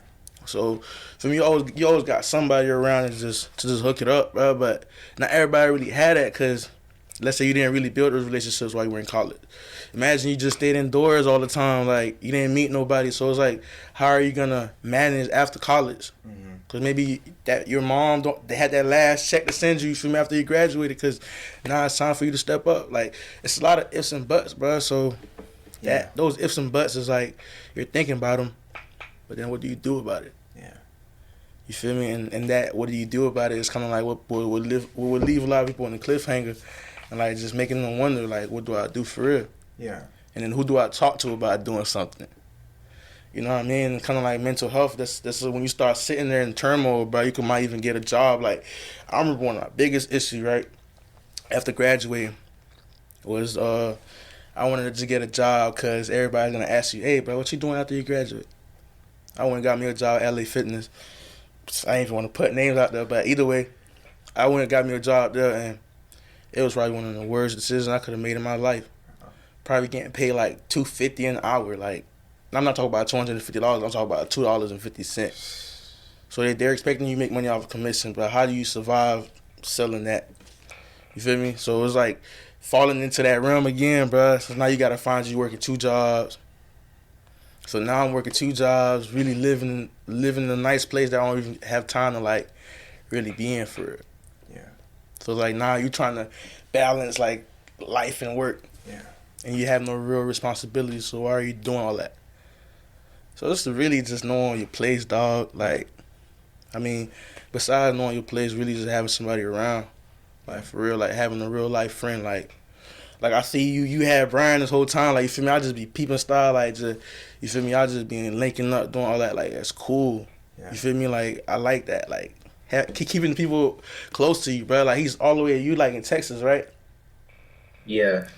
So for me, you always got somebody around to just hook it up, bro. But not everybody really had that because let's say you didn't really build those relationships while you were in college. Imagine you just stayed indoors all the time, like you didn't meet nobody. So it's like, how are you gonna manage after college? Because maybe that your mom they had that last check to send you from after you graduated. Because now it's time for you to step up. Like it's a lot of ifs and buts, bro. So those ifs and buts is like you're thinking about them, but then what do you do about it? Yeah. You feel me? And that what do you do about it is kind of like what would leave a lot of people on the cliffhanger, and like just making them wonder like, what do I do for real? Yeah. And then who do I talk to about doing something? You know what I mean? Kind of like mental health. That's when you start sitting there in turmoil, bro. You might even get a job. Like I remember one of my biggest issues, right, after graduating, was I wanted to get a job because everybody's gonna ask you, hey, bro, what you doing after you graduate? I went and got me a job at LA Fitness. I ain't even want to put names out there, but either way, I went and got me a job there, and it was probably one of the worst decisions I could have made in my life. Probably getting paid like $2.50 an hour, like. I'm not talking about $250. I'm talking about $2.50. So they're expecting you to make money off of commission, but how do you survive selling that? You feel me? So it was like falling into that realm again, bro. So now you got to find you working 2 jobs. So now I'm working 2 jobs, really living in a nice place that I don't even have time to like really be in for it. Yeah. So like now you trying to balance like life and work. Yeah. And you have no real responsibility. So why are you doing all that? So it's really just knowing your place, dog. Like, I mean, besides knowing your place, really just having somebody around. Like, for real, like having a real life friend. Like I see you had Brian this whole time. Like, you feel me? I just be peeping style. Like, just, you feel me? I just be linking up, doing all that. Like, that's cool. Yeah. You feel me? Like, I like that. Like, keeping people close to you, bro. Like, he's all the way, you like in Texas, right? Yeah.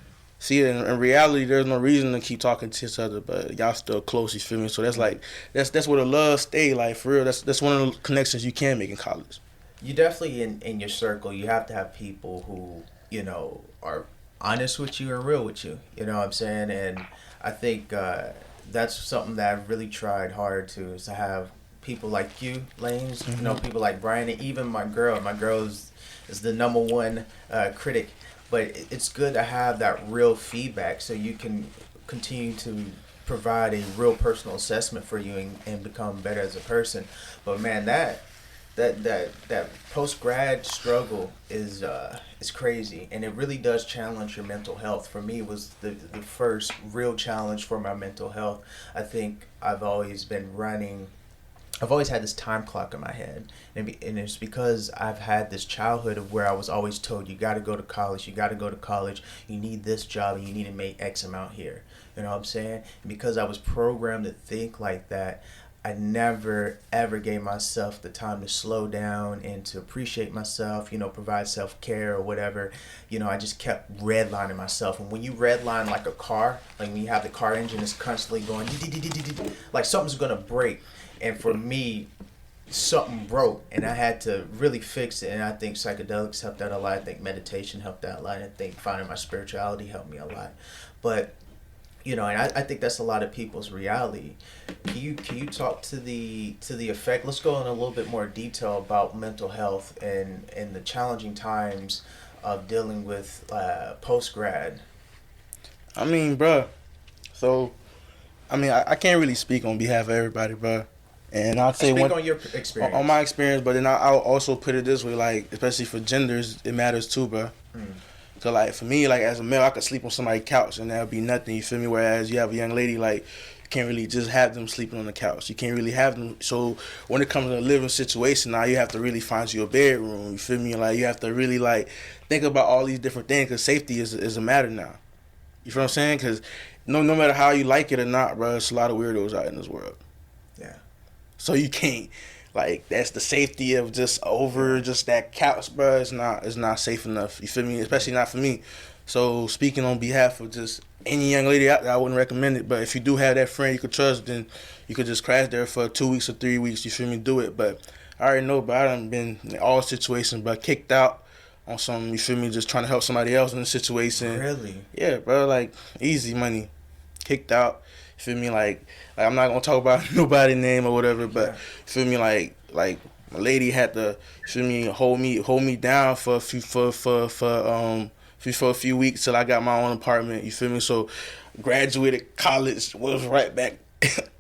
See, in reality, there's no reason to keep talking to each other, but y'all still close, you feel me? So that's like, that's where the love stay, like, for real. That's one of the connections you can make in college. You definitely, in your circle, you have to have people who, you know, are honest with you and real with you. You know what I'm saying? And I think that's something that I've really tried hard to, is to have people like you, Lains, you know, people like Brian, and even my girl. My girl is the number one critic. But it's good to have that real feedback so you can continue to provide a real personal assessment for you and become better as a person. But man, that post-grad struggle is crazy, and it really does challenge your mental health. For me, it was the first real challenge for my mental health. I think I've always had this time clock in my head, and it's because I've had this childhood of where I was always told, you got to go to college, you need this job, and you need to make X amount here. You know what I'm saying? And because I was programmed to think like that, I never ever gave myself the time to slow down and to appreciate myself, you know, provide self-care or whatever. You know, I just kept redlining myself. And when you redline like a car, like when you have the car engine is constantly going, like something's going to break. And for me, something broke, and I had to really fix it. And I think psychedelics helped out a lot. I think meditation helped out a lot. I think finding my spirituality helped me a lot. But, you know, and I think that's a lot of people's reality. Can you talk to the effect? Let's go in a little bit more detail about mental health and the challenging times of dealing with post-grad. I mean, bro. So, I mean, I can't really speak on behalf of everybody, bro. And I'll say on your experience. On my experience, but then I'll also put it this way, like, especially for genders, it matters too, bro. So, like, for me, like, as a male, I could sleep on somebody's couch and that'll be nothing, you feel me? Whereas you have a young lady, like, you can't really just have them sleeping on the couch. You can't really have them. So, when it comes to a living situation, now you have to really find you a bedroom, you feel me? Like, you have to really, like, think about all these different things, because safety is a matter now. You feel what I'm saying? Because no matter how you like it or not, bro, there's a lot of weirdos out in this world. Yeah. So you can't, like, that's the safety of just that couch, bro. It's not safe enough. You feel me? Especially not for me. So speaking on behalf of just any young lady out there, I wouldn't recommend it. But if you do have that friend you could trust, then you could just crash there for 2 weeks or 3 weeks. You feel me? Do it. But I already know, but I done been in all situations, but kicked out on some, you feel me, just trying to help somebody else in the situation. Really? Yeah, bro. Like, easy money. Kicked out. You feel me? Like I'm not gonna talk about nobody's name or whatever, but feel me? Like my lady had to, feel me, hold me down for for a few weeks till I got my own apartment. You feel me? So graduated college, was right back.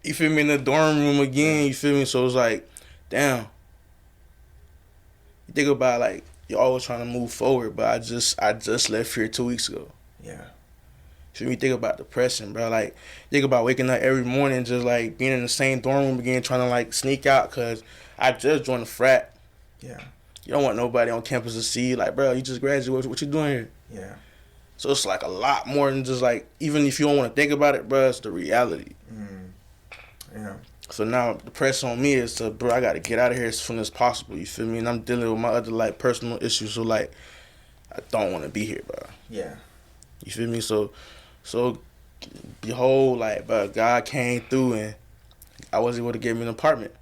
You feel me, in the dorm room again. You feel me? So it's like, damn. You think about like you're always trying to move forward, but I just left here 2 weeks ago. Yeah. So when you think about depression, bro, like think about waking up every morning just like being in the same dorm room again, trying to like sneak out because I just joined a frat. Yeah. You don't want nobody on campus to see you. Like, bro, you just graduated. What you doing here? Yeah. So it's like a lot more than just like, even if you don't want to think about it, bro, it's the reality. Yeah. So now the pressure on me is to, bro, I got to get out of here as soon as possible. You feel me? And I'm dealing with my other like personal issues. So like, I don't want to be here, bro. Yeah. You feel me? So behold, like, bro, God came through and I was able to get me an apartment.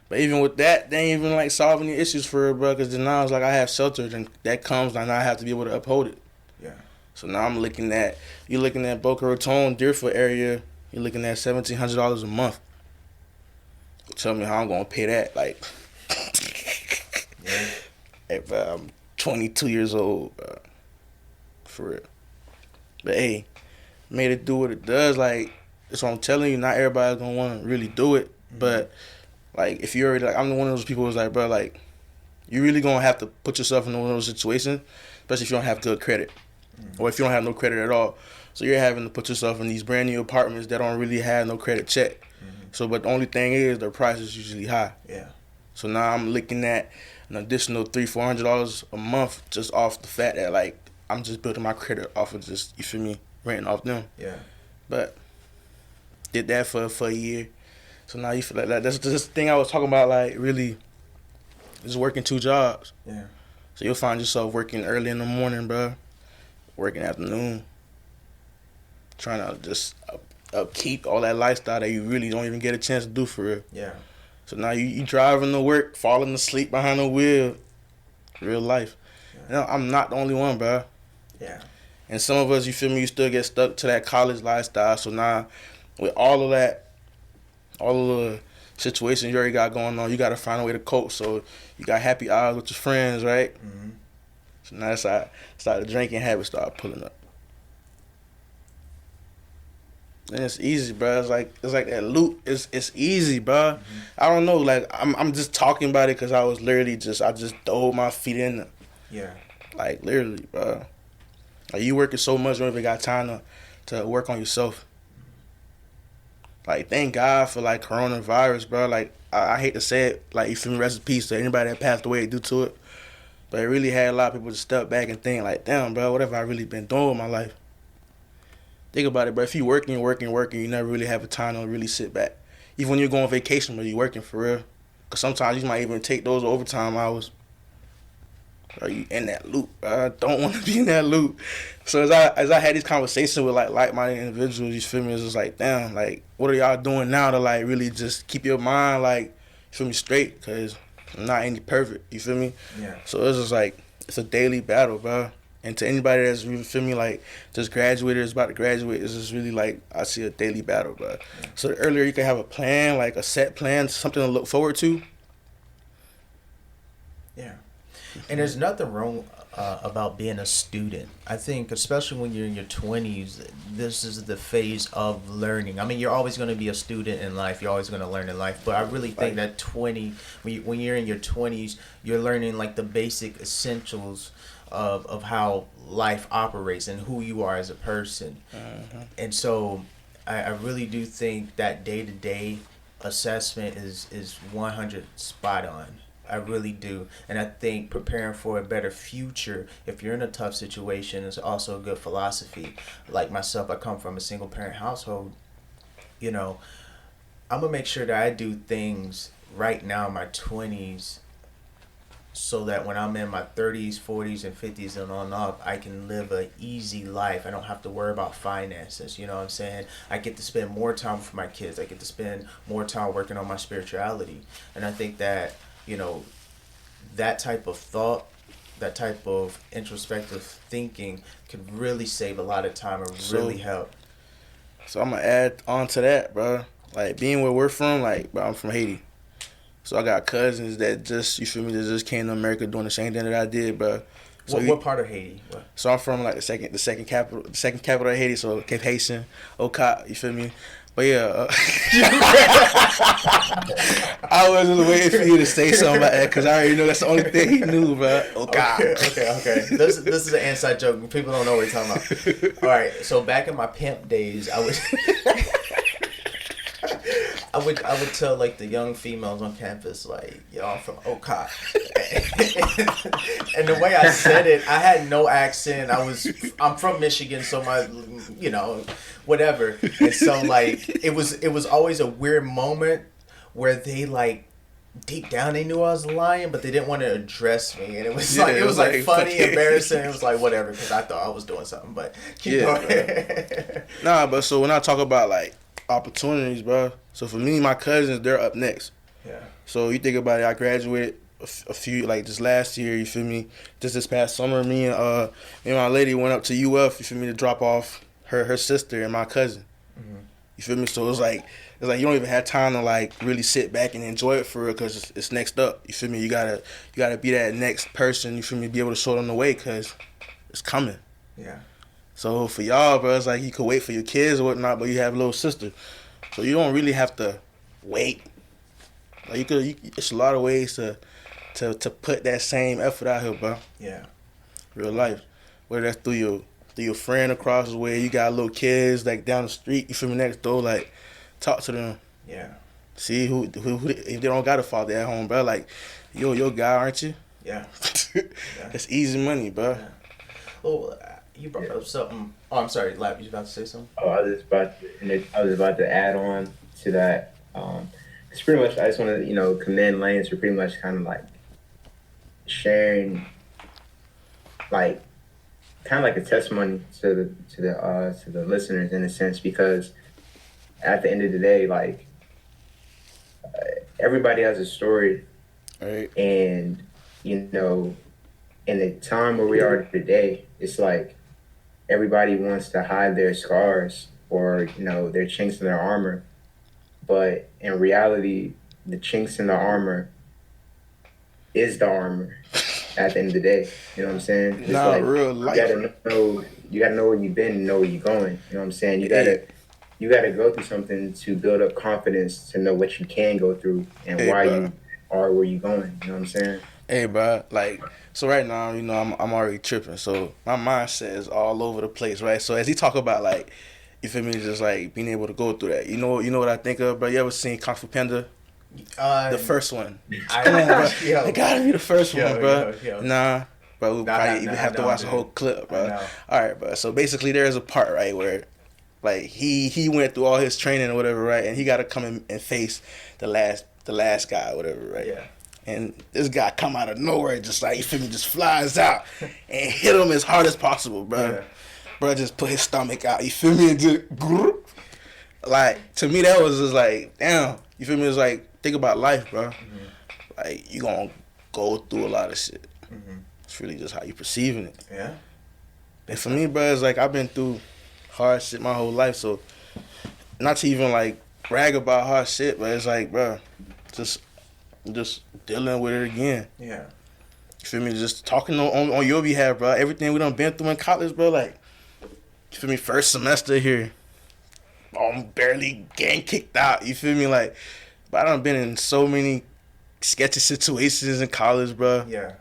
But even with that, they ain't even like solve any issues for it, bro. Because then now it's like I have shelter, and that comes, and now I have to be able to uphold it. Yeah. So now I'm looking at Boca Raton, Deerfield area. You're looking at $1,700 a month. Tell me how I'm gonna pay that? Like, Yeah. hey, bro, I'm 22 years old, bro. For real. But hey, made it do what it does. Like, that's what I'm telling you. Not everybody's gonna want to really do it, but like, if you already like, I'm one of those people who's like, bro, like, you really gonna have to put yourself in one of those situations, especially if you don't have good credit, or if you don't have no credit at all. So you're having to put yourself in these brand new apartments that don't really have no credit check. So, but the only thing is, the price is usually high. Yeah. So now I'm looking at an additional $300-$400 a month just off the fact that like I'm just building my credit off of just, you feel me, renting off them. Yeah. But did that for a year. So now you feel like that's just the thing I was talking about, like really just working 2 jobs. Yeah. So you'll find yourself working early in the morning, bro, working afternoon, trying to just upkeep all that lifestyle that you really don't even get a chance to do for real. Yeah. So now you driving to work, falling asleep behind the wheel, real life. Yeah. You know, I'm not the only one, bro. Yeah. And some of us, you feel me, you still get stuck to that college lifestyle. So now with all of that, all of the situations you already got going on, you got to find a way to cope. So you got happy hours with your friends, right? So now that's how the drinking habit started pulling up. And it's easy, bro. It's like that loop. It's easy, bro. I don't know. Like I'm just talking about it because I was literally I just dove my feet in it. Yeah. Like literally, bro. Like you working so much, you don't even got time to work on yourself. Like, thank God for, like, coronavirus, bro. Like, I hate to say it. Like, you feel me? Rest in peace to anybody that passed away due to it. But it really had a lot of people to step back and think, like, damn, bro, what have I really been doing with my life? Think about it, bro. If you working, you never really have a time to really sit back. Even when you're going on vacation, but you working for real. Because sometimes you might even take those overtime hours. Are you in that loop? I don't want to be in that loop. So as I had these conversations with like-minded individuals, you feel me? It's just like, damn, like, what are y'all doing now to like really just keep your mind like, you feel me, straight? Cause I'm not any perfect. You feel me? Yeah. So it's just like it's a daily battle, bro. And to anybody that's really, feel me, like just graduated, is about to graduate, it's just really like I see a daily battle, bro. Yeah. So the earlier you can have a plan, like a set plan, something to look forward to. Yeah. And there's nothing wrong about being a student. I think, especially when you're in your 20s, this is the phase of learning. I mean, you're always going to be a student in life. You're always going to learn in life. But I really think that when you're in your 20s, you're learning like the basic essentials of how life operates and who you are as a person. And so I really do think that day-to-day assessment is 100 spot on. I really do. And I think preparing for a better future, if you're in a tough situation, is also a good philosophy. Like myself, I come from a single parent household. You know, I'm going to make sure that I do things right now in my 20s so that when I'm in my 30s, 40s, and 50s and on up, I can live an easy life. I don't have to worry about finances. You know what I'm saying? I get to spend more time with my kids. I get to spend more time working on my spirituality. And I think that, you know, that type of thought, that type of introspective thinking could really save a lot of time and really help. So I'm going to add on to that, bro. Like, being where we're from, like, bro, I'm from Haiti. So I got cousins that just, you feel me, that just came to America doing the same thing that I did, bro. So what part of Haiti? What? So I'm from like the second capital of Haiti. So Cape Haitian, Ocat. You feel me? But yeah, I wasn't waiting for you to say something like that because I already know that's the only thing he knew, bro. Okay. This is an inside joke. People don't know what you're talking about. All right. So back in my pimp days, I was. I would tell like the young females on campus like, yo, I'm from Ocat. And the way I said it, I had no accent. I'm from Michigan, so my, whatever. And so like it was always a weird moment where they like deep down they knew I was lying, but they didn't want to address me, and it was like funny, embarrassing. It was like whatever because I thought I was doing something, but keep going. Nah, but so when I talk about like opportunities, bro. So for me, my cousins, they're up next. Yeah. So you think about it, I graduated a few like just last year. You feel me? Just this past summer, me and my lady went up to UF. You feel me, to drop off her sister and my cousin. Mm-hmm. You feel me? So it's like you don't even have time to like really sit back and enjoy it for real because it's next up. You feel me? You gotta be that next person. You feel me? Be able to show them the way because it's coming. Yeah. So for y'all, bro, it's like you could wait for your kids or whatnot, but you have a little sister, so you don't really have to wait. Like it's a lot of ways to put that same effort out here, bro. Yeah. Real life, whether that's through your friend across the way, you got little kids like down the street, you feel me, next door, like talk to them. Yeah. See who if they don't got a father at home, bro, like your guy, aren't you? Yeah. That's easy money, bro. Yeah. Oh. You brought up something. Oh, I'm sorry, Lap. You about to say something? Oh, I was about to add on to that. It's pretty much. I just want to commend Lains for pretty much kind of like sharing, like, kind of like a testimony to the listeners in a sense, because at the end of the day, like everybody has a story, right? And in the time where we are today, it's like everybody wants to hide their scars or, their chinks in their armor. But in reality, the chinks in the armor is the armor at the end of the day. You know what I'm saying? It's not like, real life. You gotta know where you've been and know where you're going. You know what I'm saying? You gotta go through something to build up confidence to know what you can go through and why you are where you're going. You know what I'm saying? Hey, bro, like, so right now, I'm already tripping. So my mindset is all over the place, right? So as he talk about, like, you feel me, just, like, being able to go through that. You know what I think of, bro? You ever seen Kung Fu Panda? The first one. Come on, bro. It gotta be the first one, bro. Nah, bro, we probably even have to watch the whole clip, bro. All right, bro. So basically, there's a part, right, where, like, he went through all his training or whatever, right? And he got to come in and face the last guy or whatever, right? Yeah. And this guy come out of nowhere, just like, you feel me, just flies out and hit him as hard as possible, bro. Yeah. Bro just put his stomach out, you feel me, and just, like, to me, that was just like, damn, you feel me, it's like, think about life, bro. Mm-hmm. Like, you gonna go through a lot of shit. Mm-hmm. It's really just how you perceiving it. Yeah. And for me, bro, it's like, I've been through hard shit my whole life, so, not to even, like, brag about hard shit, but it's like, bro, just dealing with it again. Yeah. You feel me? Just talking on your behalf, bro. Everything we done been through in college, bro. Like, you feel me? First semester here, I'm barely getting kicked out. You feel me? Like, but I done been in so many sketchy situations in college, bro. Yeah.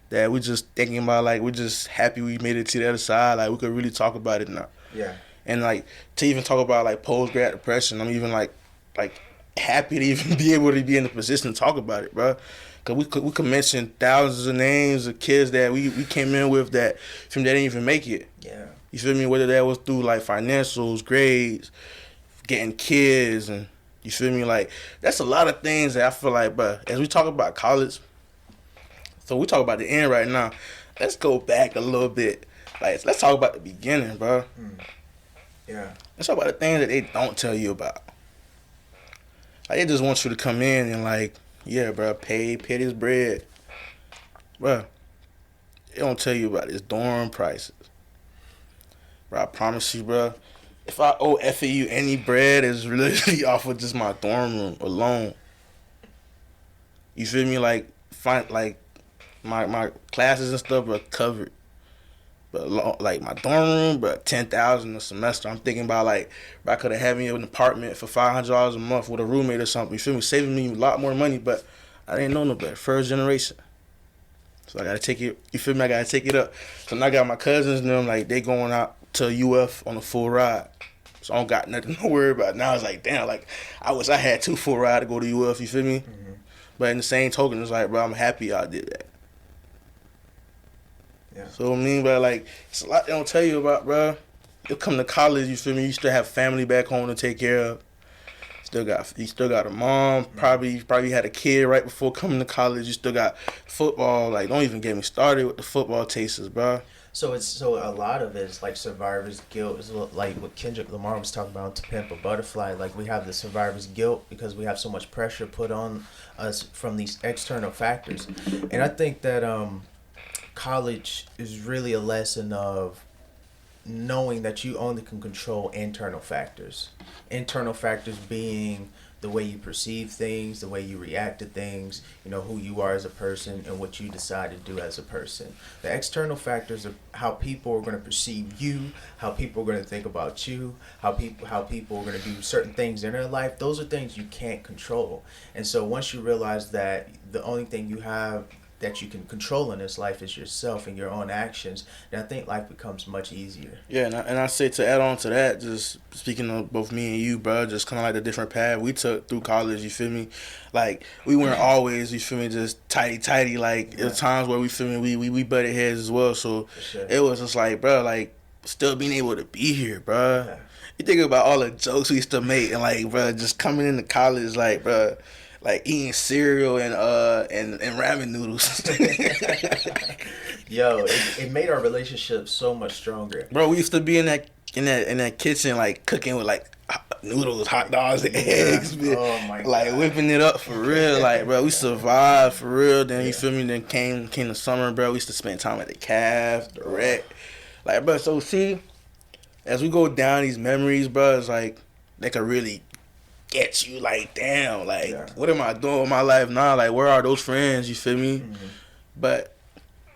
That we just thinking about, like, we're just happy we made it to the other side. Like, we could really talk about it now. Yeah. And, like, to even talk about, like, post-grad depression, I'm even, like, happy to even be able to be in the position to talk about it, bro. Cause we could mention thousands of names of kids that we came in with that didn't even make it. Yeah. You feel me? Whether that was through like financials, grades, getting kids, and you feel me? Like, that's a lot of things that I feel like, bro, as we talk about college, so we talk about the end right now. Let's go back a little bit. Like, let's talk about the beginning, bro. Yeah. Let's talk about the things that they don't tell you about. Like, they just want you to come in and, like, yeah, bro, pay this bread. Bro, they don't tell you about this dorm prices. Bro, I promise you, bro, if I owe FAU any bread, it's literally off of just my dorm room alone. You feel me? Like, my classes and stuff are covered. But like my dorm room, bro, 10,000 a semester. I'm thinking about like, bro, I could have had me an apartment for $500 a month with a roommate or something. You feel me? Saving me a lot more money, but I didn't know no better. First generation. So I gotta take it. You feel me? I gotta take it up. So now I got my cousins and them, like they going out to UF on a full ride. So I don't got nothing to worry about. Now it's like, damn, like I wish I had 2 full rides to go to UF. You feel me? Mm-hmm. But in the same token, it's like, bro, I'm happy I did that. Yeah. So I mean, but like it's a lot they don't tell you about, bro. You come to college, you feel me? You still have family back home to take care of. You still got a mom. Probably had a kid right before coming to college. You still got football. Like, don't even get me started with the football tasters, bro. So a lot of it is like survivor's guilt. Is like what Kendrick Lamar was talking about to Pimp a Butterfly. Like we have the survivor's guilt because we have so much pressure put on us from these external factors, and I think that college is really a lesson of knowing that you only can control internal factors. Internal factors being the way you perceive things, the way you react to things, you know, who you are as a person and what you decide to do as a person. The external factors are how people are going to perceive you, how people are going to think about you, how people are going to do certain things in their life. Those are things you can't control. And so once you realize that the only thing you have that you can control in this life is yourself and your own actions, then I think life becomes much easier. Yeah, and I say to add on to that, just speaking of both me and you, bro, just kind of like the different path we took through college, you feel me? Like, we weren't always, you feel me, just tighty, like, there were times where, we feel me, we butted heads as well, so sure. It was just like, bro, like, still being able to be here, bro. Yeah. You think about all the jokes we used to make, and like, bro, just coming into college, like, bro, like eating cereal and ramen noodles. Yo, it made our relationship so much stronger. Bro, we used to be in that kitchen like cooking with like noodles, hot dogs, and eggs. Man. Oh my God. Like whipping it up for real. Like, bro, we survived for real. Then you feel me? Then came the summer, bro. We used to spend time at the Cavs, the Rec. Like, bro, so see, as we go down these memories, bro, it's like they could really get you like, damn, like, what am I doing with my life now? Like, where are those friends? You feel me? Mm-hmm. But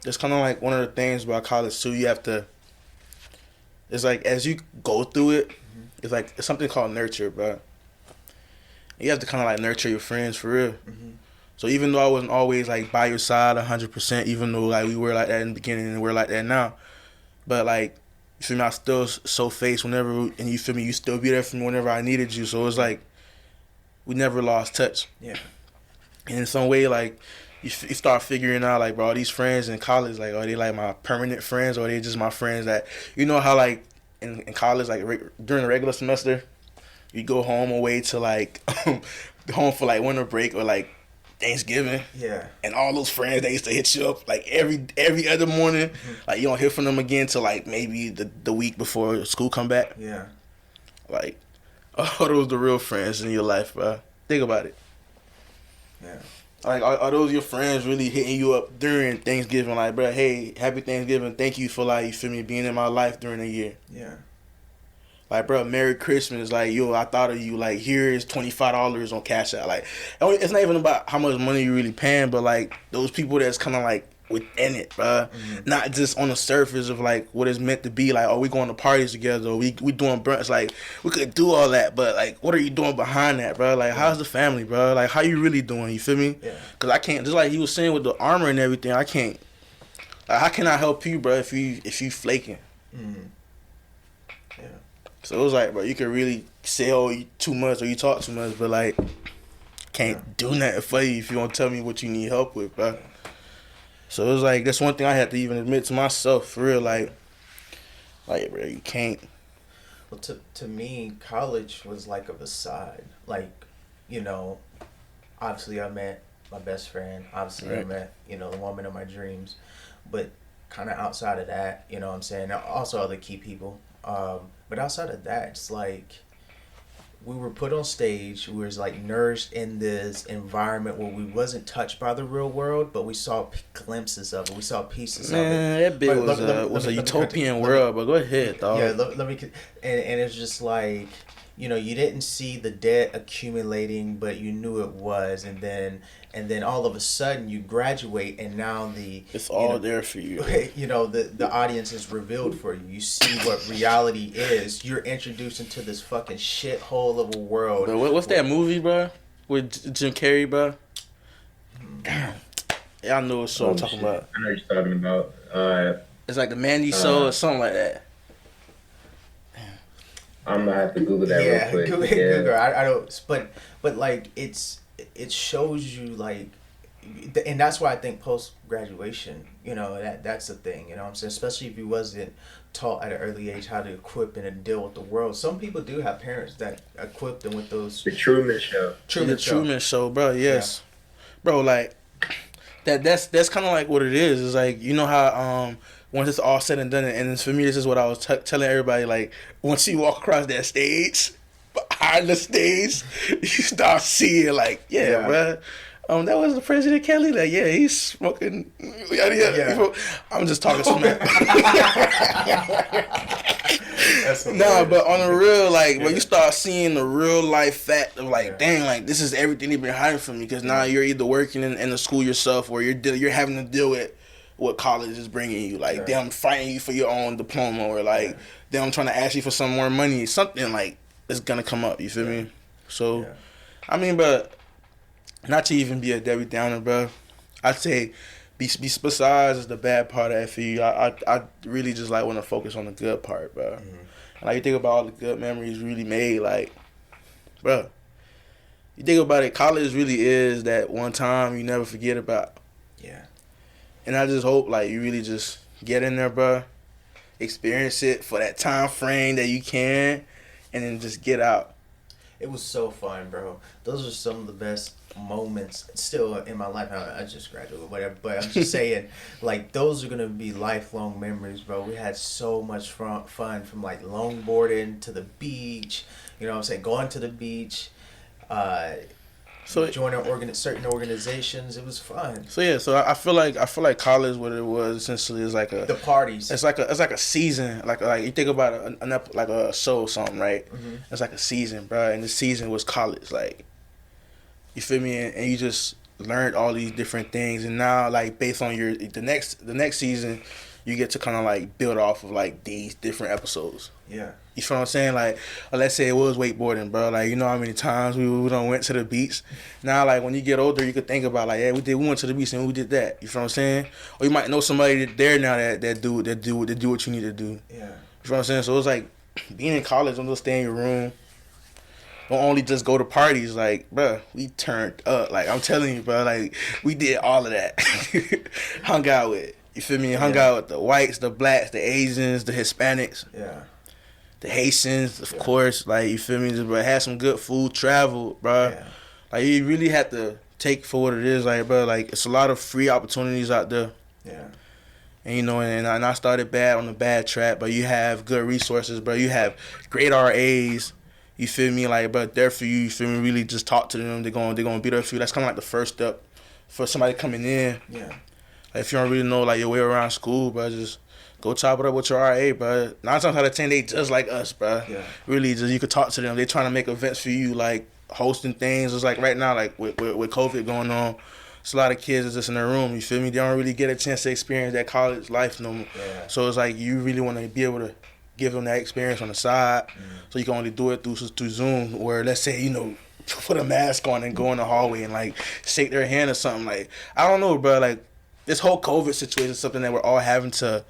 it's kind of like one of the things about college too. You have to. It's like as you go through it, it's something called nurture, bro. You have to kind of like nurture your friends for real. Mm-hmm. So even though I wasn't always like by your side 100%, even though like we were like that in the beginning and we're like that now, but like, you feel me? I still so faced whenever, and you feel me? You still be there for me whenever I needed you. So it's like, we never lost touch. Yeah. And in some way, like, you start figuring out, like, bro, these friends in college, like, are they, like, my permanent friends, or are they just my friends that, you know how, like, in college, like, during the regular semester, you go home away to, like, home for, like, winter break or, like, Thanksgiving. Yeah. And all those friends, they used to hit you up, like, every other morning. Mm-hmm. Like, you don't hear from them again till, like, maybe the week before school come back. Yeah. Like, oh, those the real friends in your life, bro. Think about it. Yeah. Like, are those your friends really hitting you up during Thanksgiving? Like, bro, hey, happy Thanksgiving. Thank you for, like, you feel me, being in my life during the year. Yeah. Like, bro, Merry Christmas. Like, yo, I thought of you. Like, here's $25 on Cash App. Like, it's not even about how much money you're really paying, but, like, those people that's kind of, like, within it, bro. Mm-hmm. Not just on the surface of like what it's meant to be. Like, oh, we going to parties together, or we doing brunch. Like, we could do all that, but like, what are you doing behind that, bro? Like, how's the family, bro? Like, how you really doing? You feel me? Yeah. Cause I can't. Just like he was saying with the armor and everything, I can't. Like, how can I help you, bro? If you flaking? Mm-hmm. Yeah. So it was like, bro, you could really say, oh, you too much or you talk too much, but like, can't do nothing for you if you don't tell me what you need help with, bro. So it was like, that's one thing I had to even admit to myself, for real, like, bro, you can't. Well, to me, college was like a facade. Like, you know, obviously I met my best friend. Obviously right. I met, you know, the woman of my dreams. But kind of outside of that, you know what I'm saying? Also other key people. But outside of that, it's like, we were put on stage. We was like nourished in this environment where we wasn't touched by the real world, but we saw glimpses of it. We saw pieces of it. Man, that bit was a utopian world. But go ahead, dog. Yeah, let me. And it's just like, you didn't see the debt accumulating, but you knew it was, and then all of a sudden you graduate, and now it's all there for you. The audience is revealed for you. You see what reality is. You're introduced into this fucking shithole of a world. But what's that movie, bro? With Jim Carrey, bro? Damn. Y'all know what show I'm talking about. I know what you're talking about. It's like the Mandy Show or something like that. I'm gonna have to Google that real quick. Google. I don't. But like it shows you like, and that's why I think post graduation, that's the thing. You know what I'm saying? Especially if you wasn't taught at an early age how to equip and deal with the world. Some people do have parents that equip them with those. The Truman Show. Truman Show, bro. Yes, bro. Like that's kind of like what it is. It's like how once it's all said and done, and for me, this is what I was telling everybody. Like, once you walk across that stage, behind the stage, you start seeing, like, bro, that was the President Kelly. Like, yeah, he's smoking. Yeah. I'm just talking smack. Nah, but on the real, like, when you start seeing the real life fact of, like, dang, like, this is everything they've been hiding from me, because now you're either working in the school yourself, or you're having to deal with what college is bringing you, like them fighting you for your own diploma, or like them trying to ask you for some more money, something like is gonna come up. You feel me? So, I mean, but not to even be a Debbie Downer, bro. I'd say, besides the bad part of FEU, I really just like want to focus on the good part, bro. And like you think about all the good memories really made, like, bro. You think about it, college really is that one time you never forget about. Yeah. And I just hope, like, you really just get in there, bro, experience it for that time frame that you can, and then just get out. It was so fun, bro. Those are some of the best moments still in my life. I just graduated, whatever, but I'm just saying, like, those are going to be lifelong memories, bro. We had so much fun from, like, longboarding to the beach, you know what I'm saying, going to the beach, joining certain organizations. It was fun. So I feel like college, what it was essentially is like the parties. It's like a season. Like you think about like a show or something, right? Mm-hmm. It's like a season, bro. And the season was college. Like, you feel me? And you just learned all these different things. And now, like, based on the next season, you get to kind of like build off of like these different episodes. Yeah. You feel what I'm saying? Like, let's say it was wakeboarding, bro. Like, you know how many times we done went to the beach. Now, like, when you get older, you could think about, like, yeah, we went to the beach and we did that. You feel what I'm saying? Or you might know somebody there now that do what you need to do. Yeah. You feel what I'm saying? So it's like being in college, don't just stay in your room. Don't only just go to parties. Like, bro, we turned up. Like, I'm telling you, bro. Like, we did all of that. Hung out with. You feel me? Hung out with the whites, the blacks, the Asians, the Hispanics. Yeah. The Haitians, of course, like, you feel me, just, bro, had some good food, traveled, bro. Yeah. Like, you really have to take for what it is, like, bro, like, it's a lot of free opportunities out there. Yeah. And, and I started bad on the bad track, but you have good resources, bro. You have great RAs, you feel me, like, bro, they're for you feel me, really just talk to them, they're gonna be there for you. That's kind of like the first step for somebody coming in. Yeah. Like, if you don't really know, like, your way around school, bro, just go chop it up with your RA, bro. 9 times out of 10, they just like us, bro. Yeah. Really, just you could talk to them. They trying to make events for you, like hosting things. It's like right now, like with COVID going on, it's a lot of kids that's just in their room. You feel me? They don't really get a chance to experience that college life no more. Yeah. So it's like you really want to be able to give them that experience on the side. So you can only do it through Zoom. Where let's say put a mask on and go in the hallway and like shake their hand or something. Like, I don't know, bro. Like, this whole COVID situation is something that we're all having to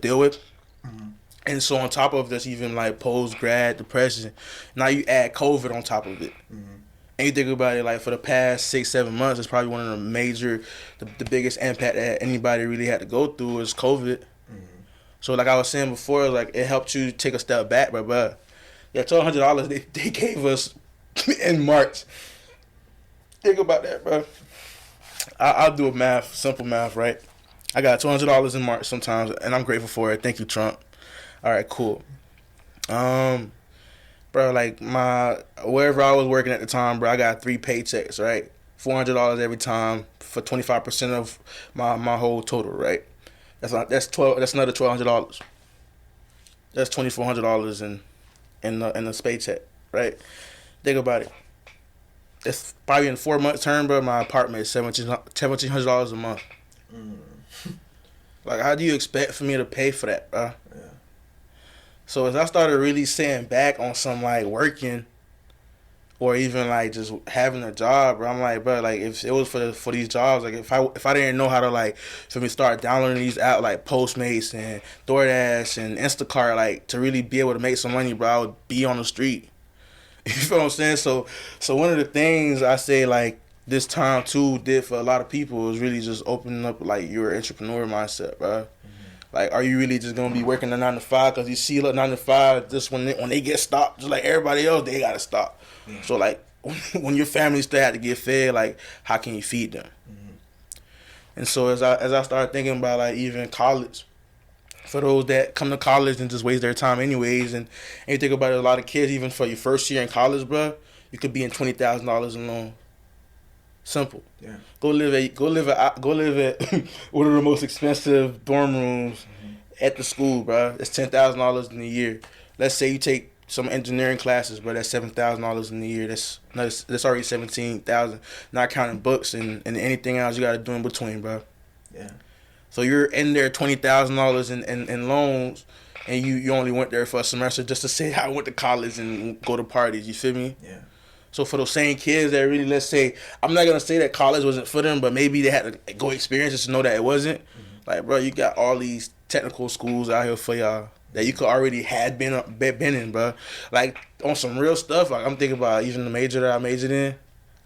deal with. Mm-hmm. And so on top of this, even like post-grad depression, now you add COVID on top of it. Mm-hmm. And you think about it, like, for the past 6-7 months, it's probably one of the biggest impact that anybody really had to go through is COVID. Mm-hmm. So like I was saying before, like, it helped you take a step back, but yeah, $1,200 they gave us in March. Think about that, bro. I'll do simple math, right? I got $200 in March sometimes, and I'm grateful for it. Thank you, Trump. All right, cool. Bro, like, wherever I was working at the time, bro, I got 3 paychecks, right? $400 every time for 25% of my whole total, right? That's another $1,200. That's $2,400 in the paycheck. right? Think about it. It's probably in a 4-month term, bro. My apartment is $1,700 a month. Like, how do you expect for me to pay for that, bro? Yeah. So as I started really sitting back on some like working, or even like just having a job, bro, I'm like, bro, like if it was for these jobs, like if I didn't know how to like for me start downloading these apps like Postmates and DoorDash and Instacart, like to really be able to make some money, bro, I would be on the street. You feel what I'm saying? So one of the things I say like this time too did for a lot of people is really just opening up like your entrepreneur mindset, bro. Mm-hmm. Like, are you really just gonna be working a 9 to 5? Cause you see, like 9 to 5, just when they get stopped, just like everybody else, they gotta stop. Mm-hmm. So like, when your family still had to get fed, like, how can you feed them? Mm-hmm. And so as I started thinking about like even college, for those that come to college and just waste their time anyways, and you think about it, a lot of kids, even for your first year in college, bro, you could be in $20,000 in loan. Simple. Yeah. Go live at one of the most expensive dorm rooms at the school, bro. It's $10,000 in a year. Let's say you take some engineering classes, bro. That's $7,000 in a year. That's already $17,000, not counting books and anything else you got to do in between, bro. Yeah. So you're in there $20,000 in loans, and you only went there for a semester just to say I went to college and go to parties. You feel me? Yeah. So for those same kids that really, let's say, I'm not gonna say that college wasn't for them, but maybe they had to go experience just to know that it wasn't. Mm-hmm. Like, bro, you got all these technical schools out here for y'all that you could already had been in, bro. Like on some real stuff. Like I'm thinking about even the major that I majored in.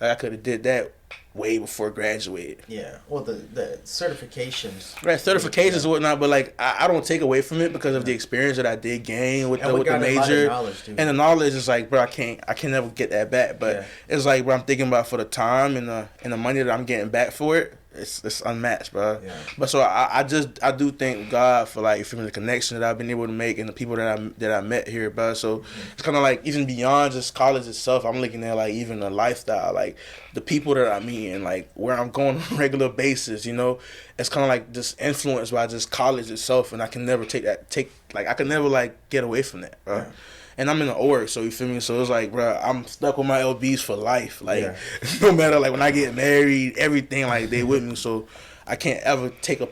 Like I could have did that way before graduating. Yeah. Well, the certifications. Right, certifications and whatnot, but like I don't take away from it because of the experience that I did gain with the major. And the knowledge is like, bro, I can never get that back. But it's like, bro, I'm thinking about for the time and the money that I'm getting back for it. It's unmatched, bro. Yeah. But so I do thank God for like from the connection that I've been able to make and the people that I met here, bro. So it's kind of like even beyond just college itself, I'm looking at like even the lifestyle, like the people that I meet and like where I'm going on a regular basis. You know, it's kind of like just influenced by just college itself, and I can never I can never like get away from that, bro. Yeah. And I'm in the org, so you feel me? So it's like, bro, I'm stuck with my LBs for life. Like, no matter, like, when I get married, everything, like, they with me. So I can't ever take a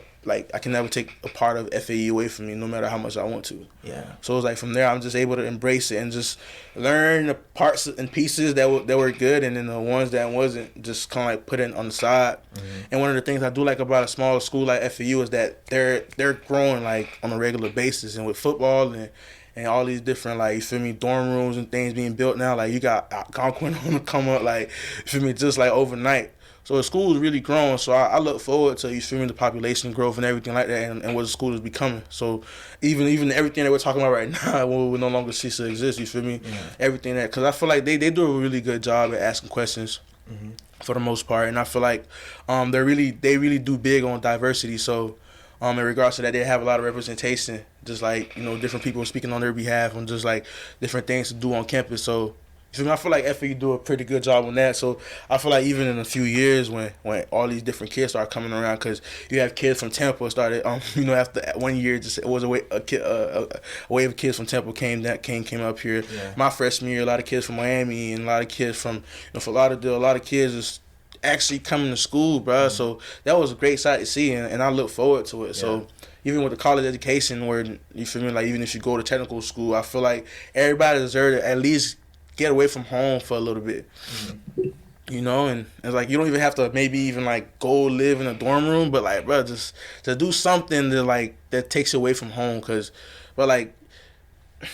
part of FAU away from me, no matter how much I want to. Yeah. So it's like, from there, I'm just able to embrace it and just learn the parts and pieces that were good, and then the ones that wasn't, just kind of, like, put it on the side. Mm-hmm. And one of the things I do like about a small school like FAU is that they're growing, like, on a regular basis. And with football and all these different, like, you feel me, dorm rooms and things being built now, like, you got Algonquin on to come up, like, you feel me, just like overnight. So the school is really growing, so I look forward to, you feel me, the population growth and everything like that, and what the school is becoming. So even everything that we're talking about right now will no longer cease to exist, you feel me? Yeah. Everything that, because I feel like they do a really good job at asking questions. Mm-hmm. For the most part, and I feel like they really do big on diversity. So in regards to that, they have a lot of representation, just like, you know, different people speaking on their behalf on just like different things to do on campus. So you feel me? I feel like FAU do a pretty good job on that. So I feel like even in a few years when all these different kids start coming around, because you have kids from Temple started, you know, after 1 year, just it was a wave of kids from Temple came up here. Yeah. My freshman year, a lot of kids from Miami and a lot of kids from, you know, Fort Lauderdale, a lot of kids is actually coming to school, bro. Mm-hmm. So that was a great sight to see, and I look forward to it. Yeah. So even with the college education, where, you feel me, like even if you go to technical school, I feel like everybody deserves to at least get away from home for a little bit. Mm-hmm. You know, and it's like you don't even have to maybe even like go live in a dorm room, but like, bro, just to do something that takes you away from home, because, but like,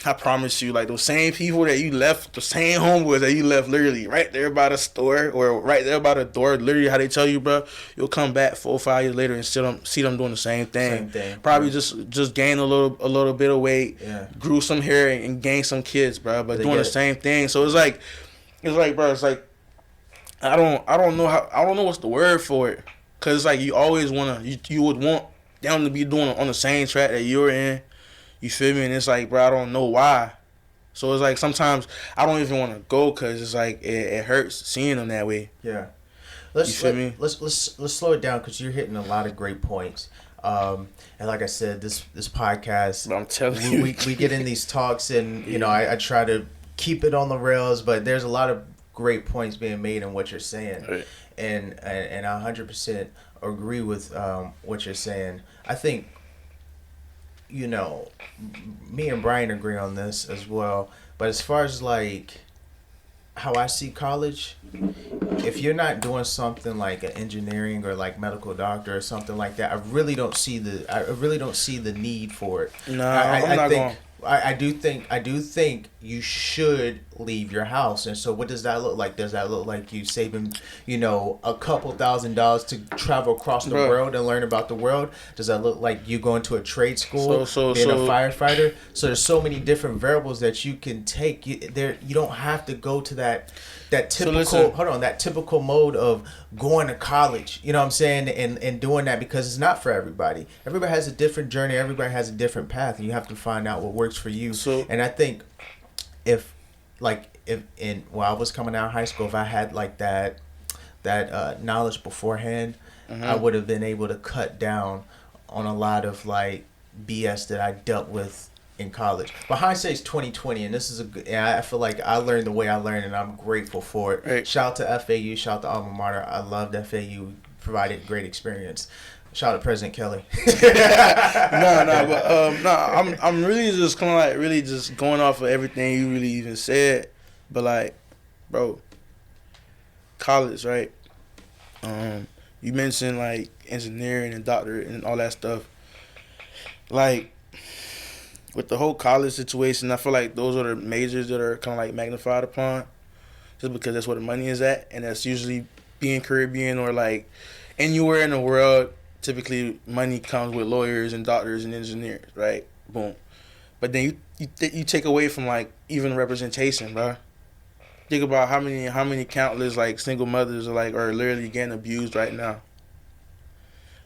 I promise you, like, those same people that you left, the same homeboys that you left literally right there by the store or right there by the door, literally how they tell you, bro, you'll come back 4 or 5 years later and see them doing the same thing. Probably just gain a little bit of weight, grew some hair and gain some kids, bro, but doing the same thing. So it's like, bro, it's like, I don't know what's the word for it, cause it's like you always you would want them to be doing on the same track that you're in. You feel me? And it's like, bro, I don't know why. So it's like sometimes I don't even want to go, because it's like it hurts seeing them that way. Yeah. Let's slow it down, because you're hitting a lot of great points. And like I said, this podcast, I'm telling you, we get in these talks, and you know, I try to keep it on the rails, but there's a lot of great points being made in what you're saying, Right. and I 100% agree with what you're saying. I think, you know, me and Brian agree on this as well. But as far as like how I see college, if you're not doing something like an engineering or like medical doctor or something like that, I really don't see the need for it. No, I not think going. I do think you should leave your house. And so what does that look like? Does that look like you saving, a couple $1,000s to travel across the Bro. world and learn about the world? Does that look like you going to a trade school, being a firefighter? So there's so many different variables that you can take. You don't have to go to that typical mode of going to college, you know what I'm saying, and doing that, because it's not for everybody. Everybody has a different journey, everybody has a different path, and you have to find out what works for you. And I think if I was coming out of high school, if I had like that knowledge beforehand, I would have been able to cut down on a lot of like BS that I dealt with in college. But hindsight's 2020, and this is I feel like I learned the way I learned, and I'm grateful for it. Right. Shout out to FAU, shout out to Alma Mater. I loved FAU, provided great experience. Shout out to President Kelly. I'm really just kind of like really just going off of everything you really even said, but like, bro, college, right? You mentioned like engineering and doctorate and all that stuff, like. With the whole college situation, I feel like those are the majors that are kind of like magnified upon, just because that's where the money is at, and that's usually being Caribbean or like anywhere in the world. Typically, money comes with lawyers and doctors and engineers, right? Boom. But then you take away from like even representation, bro. Think about how many countless like single mothers are literally getting abused right now.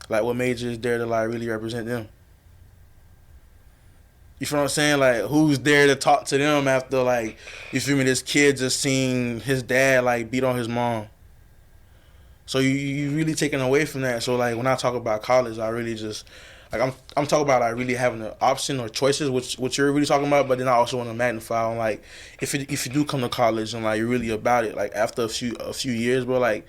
Like, what major is there to like really represent them? You feel what I'm saying? Like, who's there to talk to them after, like, you feel me, this kid just seen his dad, like, beat on his mom. So you really taken away from that. So, like, when I talk about college, I really just, like, I'm talking about, like, really having an option or choices, which you're really talking about, but then I also want to magnify on, like, if you do come to college and, like, you're really about it, like, after a few years, bro, like,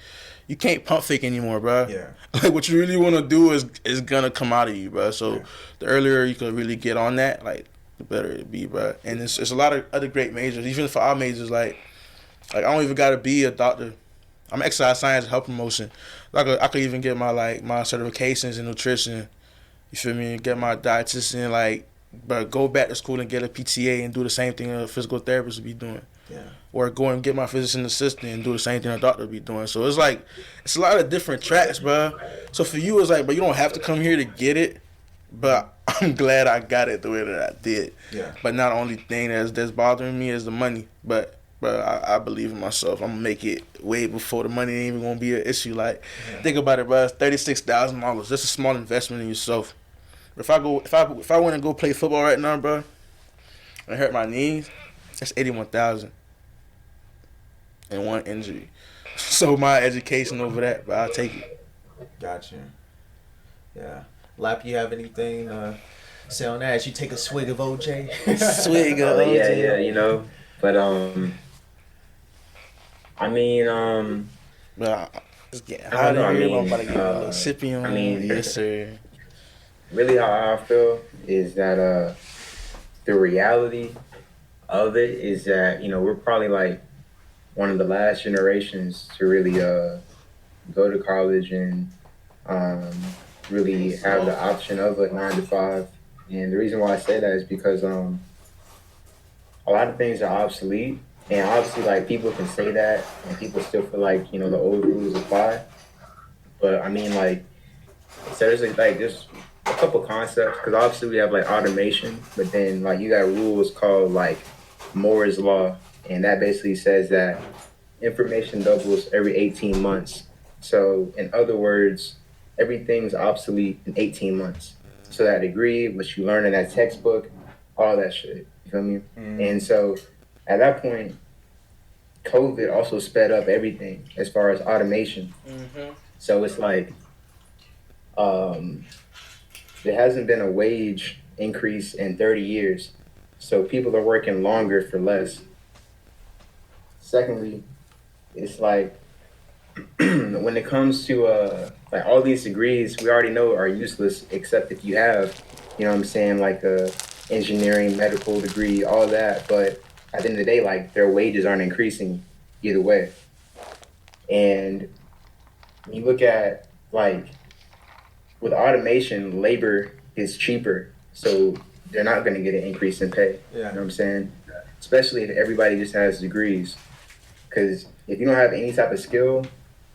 you can't pump fake anymore, bro. Yeah. Like, what you really want to do is gonna come out of you, bro. So the earlier you can really get on that, like, the better it be, bro. And it's a lot of other great majors, even for our majors. Like I don't even gotta be a doctor. I'm exercise science and health promotion. I could even get my certifications in nutrition. You feel me? Get my dietitian, like, but go back to school and get a PTA and do the same thing a physical therapist would be doing. Yeah. Or go and get my physician assistant and do the same thing a doctor would be doing. So it's like, it's a lot of different tracks, bro. So for you, it's like, but you don't have to come here to get it. But I'm glad I got it the way that I did. Yeah. But not the only thing that's bothering me is the money. But I believe in myself. I'm gonna make it way before the money ain't even gonna be an issue. Like, think about it, bro. It's $36,000. That's a small investment in yourself. If I want to go play football right now, bro, and hurt my knees, that's $81,000 and one injury. So my education over that, but I'll take it. Gotcha. Yeah. Lap, you have anything to say on that as you take a swig of OJ? Swig of OJ. Yeah, you know. But I mean, But just get I don't know, hot in here. I I'm about to get a little mean, sippy on. I mean, Yes, sir. really how I feel is that the reality of it is that, you know, we're probably like one of the last generations to really go to college and really have the option of a 9 to 5. And the reason why I say that is because a lot of things are obsolete, and obviously, like, people can say that and people still feel like, you know, the old rules apply. But I mean, like, so there's a couple concepts, because obviously we have like automation, but then like you got rules called like Moore's law, and that basically says that information doubles every 18 months. So in other words, everything's obsolete in 18 months. So that degree, what you learn in that textbook, all that shit. You feel me? And so at that point, COVID also sped up everything as far as automation. So it's like, there hasn't been a wage increase in 30 years. So people are working longer for less. secondly, it's like when it comes to like all these degrees, we already know are useless except if you have, you know what I'm saying, like a engineering, medical degree, all that. But at the end of the day, like their wages aren't increasing either way. And when you look at like with automation, labor is cheaper, so they're not going to get an increase in pay. You know what I'm saying? Especially if everybody just has degrees, because if you don't have any type of skill,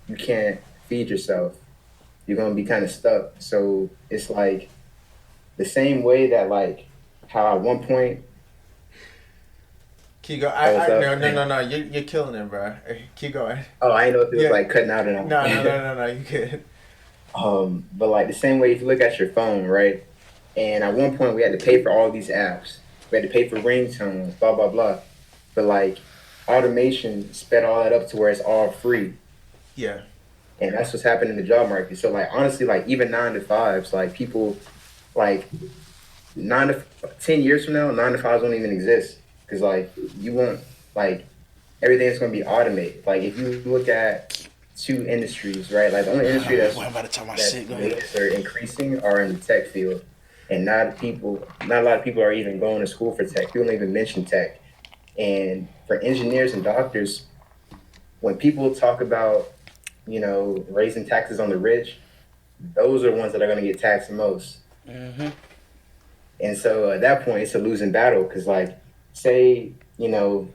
you can't feed yourself. You're gonna be kind of stuck. So it's like the same way that like how at one point. Keep going. No. You're killing it, bro. Keep going. Oh, I didn't know if it was like cutting out or not. No. You good. But like the same way if you look at your phone, right? And at one point we had to pay for all these apps. We had to pay for ringtones, blah blah blah. But like automation sped all that up to where it's all free. Yeah. And that's what's happening in the job market. So like honestly, like even 9 to 5s, like people like 10 years from now, 9 to 5s won't even exist. Cause like you won't like everything's gonna be automated. Like if you look at two industries, right? Like the only industry that's wages are increasing are in the tech field. And not a lot of people are even going to school for tech. People don't even mention tech. And for engineers and doctors, when people talk about, you know, raising taxes on the rich, those are the ones that are going to get taxed the most. Mm-hmm. And so at that point, it's a losing battle because, like, say, you know,